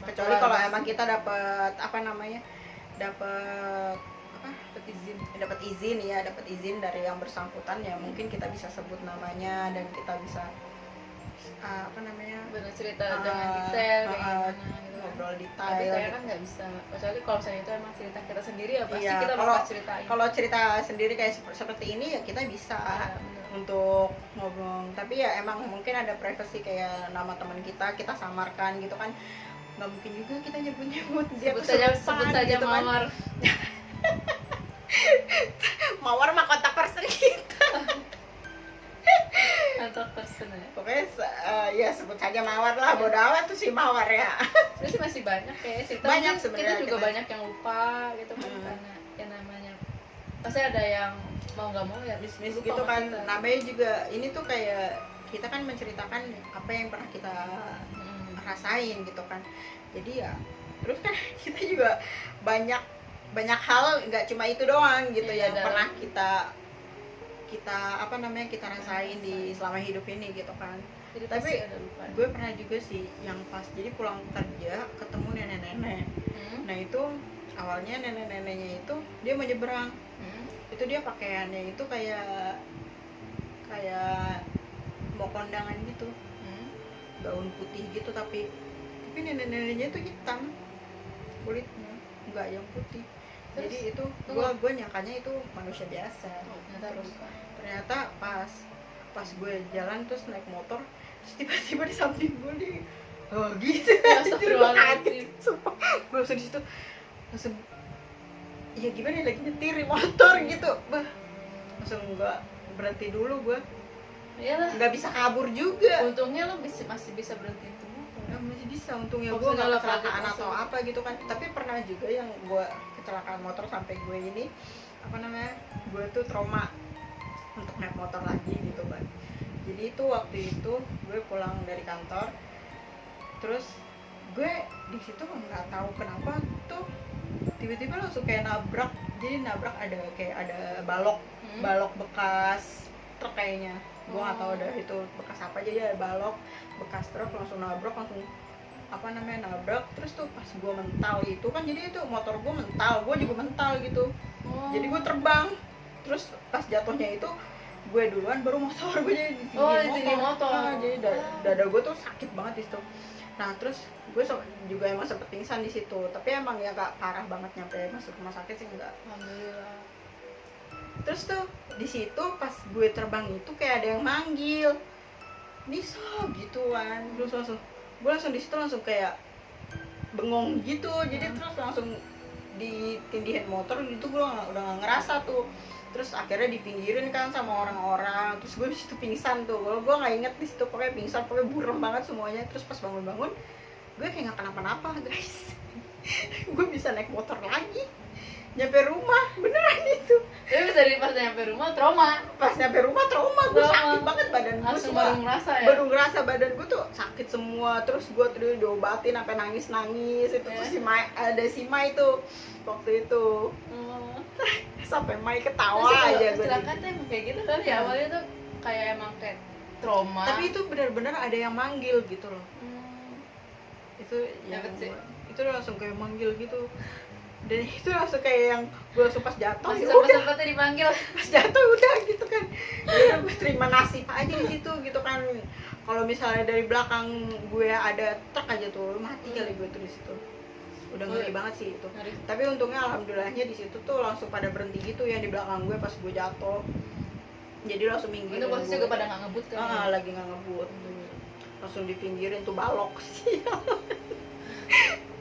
kecuali kalau emang kita dapat dapat izin dari yang bersangkutan, ya mungkin kita bisa sebut namanya dan kita bisa benar cerita dengan detail kayak gimana gitu kan. ngobrol detail. Tapi saya gitu. kan nggak bisa, kecuali kalau misalnya itu emang cerita kita sendiri ya pasti Iya, kita bakal ceritain. Kalau cerita sendiri kayak seperti ini ya kita bisa Ya, bener. untuk ngobrol, tapi ya emang mungkin ada privasi kayak nama teman kita samarkan gitu kan, nggak mungkin juga kita nyebut dia sebut saja gitu kan. Mawar mah kontak person kita. Atau person ya. Pokoknya ya sebut saja Mawar lah, bodo amat tuh si Mawar ya. Sebenarnya sih masih banyak kayak cerita. Banyak Mungkin sebenarnya kita juga kita. banyak yang lupa gitu kan, karena yang namanya pasti ada yang mau nggak mau ya Bisnis lupa gitu sama kan, kita. namanya juga ini tuh kayak kita kan menceritakan apa yang pernah kita rasain gitu kan. Jadi ya terus kan kita juga banyak hal, nggak cuma itu doang gitu Iya, yang pernah kita kita rasain di selama hidup ini gitu kan. Jadi Tapi pasti ada lupa. gue pernah juga sih yang pas jadi pulang kerja ketemu nenek-nenek. Nah itu awalnya nenek-neneknya itu dia mau nyebrang, itu dia pakaiannya itu kayak mau kondangan gitu, gaun putih gitu, tapi nenek-neneknya itu hitam kulitnya, nggak yang putih. Terus, jadi itu tunggu. gue nyangkanya itu manusia biasa. Terus Ternyata pas gue jalan terus naik motor, terus tiba-tiba di samping gue nih gitu. Astagfirullahaladzim. Sumpah, gue langsung di situ langsung ya gimana ya, lagi nyetir di motor gitu, langsung gue berhenti dulu, gue iyalah, nggak bisa kabur juga. untungnya lo masih bisa berhenti itu. Masih bisa, untungnya Kalau gue misalnya nggak lo kecelakaan kaget atau langsung. apa gitu kan. Tapi pernah juga yang gue kecelakaan motor sampai gue ini gue tuh trauma untuk naik motor lagi gitu kan. Jadi itu waktu itu gue pulang dari kantor, terus gue di situ nggak tahu kenapa tuh tiba-tiba langsung kayak nabrak. Jadi nabrak ada balok bekas truk kayaknya, gue nggak tahu dah itu bekas apa. Jadi ada balok bekas truk langsung nabrak, nabrak. Terus tuh pas gue mental itu kan, jadi itu motor gue mental, gue juga mental gitu. Jadi gue terbang, terus pas jatuhnya itu gue duluan baru motor, gue jadi di motor. jadi dada gue tuh sakit banget di situ. Nah terus gue juga emang sempet pingsan di situ, tapi emang ya gak parah banget nyampe masuk rumah sakit sih, enggak. Alhamdulillah. Terus tuh di situ pas gue terbang itu kayak ada yang manggil Nisa gituan. Terus gue langsung di situ langsung kayak bengong gitu. Jadi terus langsung ditindihin motor gitu, gue udah gak ngerasa tuh. Terus akhirnya dipinggirin kan sama orang-orang. Terus gue di situ pingsan tuh. Kalau gue nggak inget di situ, pokoknya pingsan, pokoknya burem banget semuanya. Terus pas bangun-bangun, gue kayak nggak kenapa-napa guys. Gue bisa naik motor lagi, nyampe rumah beneran itu. Tapi pas nyampe rumah trauma. Pas nyampe rumah trauma, gue sakit banget badan gue. Langsung baru ngerasa ya. Baru ngerasa badan gue tuh sakit semua. Terus gue tuh diobatin sampai nangis-nangis itu. Terus ada si Mai tuh waktu itu. Sampai Mai ketawa aja gue. Kecelakaan tuh emang kayak gitu kan ya, awalnya tuh kayak emang kayak trauma. Tapi itu benar-benar ada yang manggil gitu loh. itu yang Dapet sih. itu langsung kayak manggil gitu, dan itu langsung kayak yang gue langsung pas jatuh Masih ya udah, sempat-sempatnya dipanggil. pas jatuh udah gitu kan, ya udah gue terima nasib aja di situ gitu kan. Kalau misalnya dari belakang gue ada truk aja tuh mati kali gue tuh di situ, udah ngeri banget sih itu. Ngeri. Tapi untungnya alhamdulillahnya di situ tuh langsung pada berhenti gitu yang di belakang gue pas gue jatuh, jadi langsung minggir. Itu posisi juga pada nggak ngebut kan. lagi nggak ngebut, langsung dipinggirin tuh balok sih.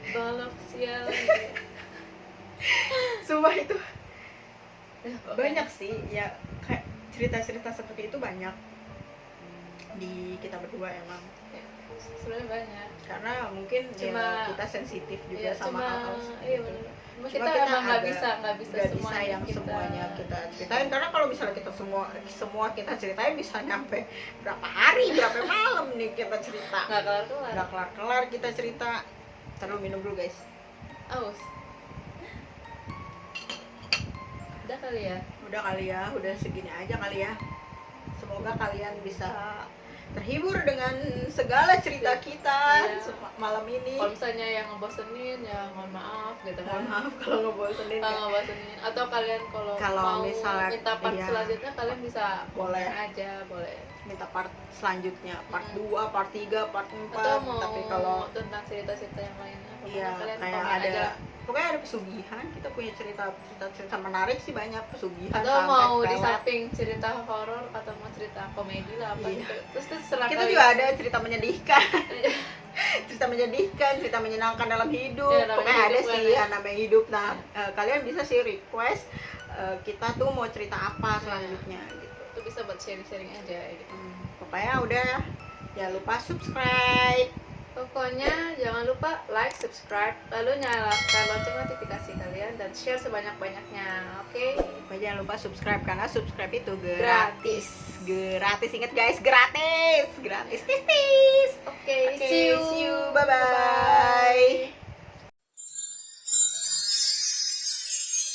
Balok sial. Sumpah itu Ya, banyak sih ya, kayak cerita-cerita seperti itu banyak di kita berdua emang, Ya, sebenarnya banyak. karena mungkin Cuma- ya kita sensitif juga Iya, sama cuma hal-hal seperti iya itu. benar. Cuma Cuma kita emang nggak agak- bisa nggak bisa yang semuanya kita ceritain, karena kalau misalnya kita semua kita ceritain bisa nyampe berapa hari berapa malam nih kita cerita, nggak kelar-kelar. nggak kelar-kelar kita cerita. Terus minum dulu guys. Aus. Udah kali ya. Udah kali ya, udah segini aja kali ya. Semoga kalian bisa terhibur dengan segala cerita kita Iya. malam ini. Kalau misalnya yang ngebosenin ya mohon maaf gitu Mohon kan. maaf kalau ngebosenin. Kalau ngebosenin atau kalian kalau mau misalnya minta part iya, selanjutnya kalian bisa boleh komen aja, boleh. minta part selanjutnya, part 2, part 3, part 4. Atau mau Tapi kalau tentang cerita-cerita yang lainnya, pokoknya iya kalian kayak komen ada aja. pokoknya ada pesugihan, kita punya cerita menarik sih, banyak pesugihan. Atau santet, mau di pelet. samping cerita horor atau mau cerita komedi lah apa Iya. gitu. Terus terserah Kita kalian. juga ada cerita menyedihkan. Cerita menyedihkan, cerita menyenangkan dalam hidup. Ya, namanya Pokoknya ada hidup sih kan, ya. yang namanya hidup. Nah, kalian bisa sih request kita tuh mau cerita apa selanjutnya gitu. Itu bisa buat sharing-sharing aja gitu. Pokoknya udah, jangan lupa subscribe. Pokoknya jangan lupa like, subscribe, lalu nyalakan lonceng notifikasi kalian dan share sebanyak-banyaknya. Oke? Pokoknya jangan lupa subscribe, karena subscribe itu Gratis. Gratis, ingat guys, gratis. Gratis, tis tis. Oke, Oke, see you. see you. Bye-bye.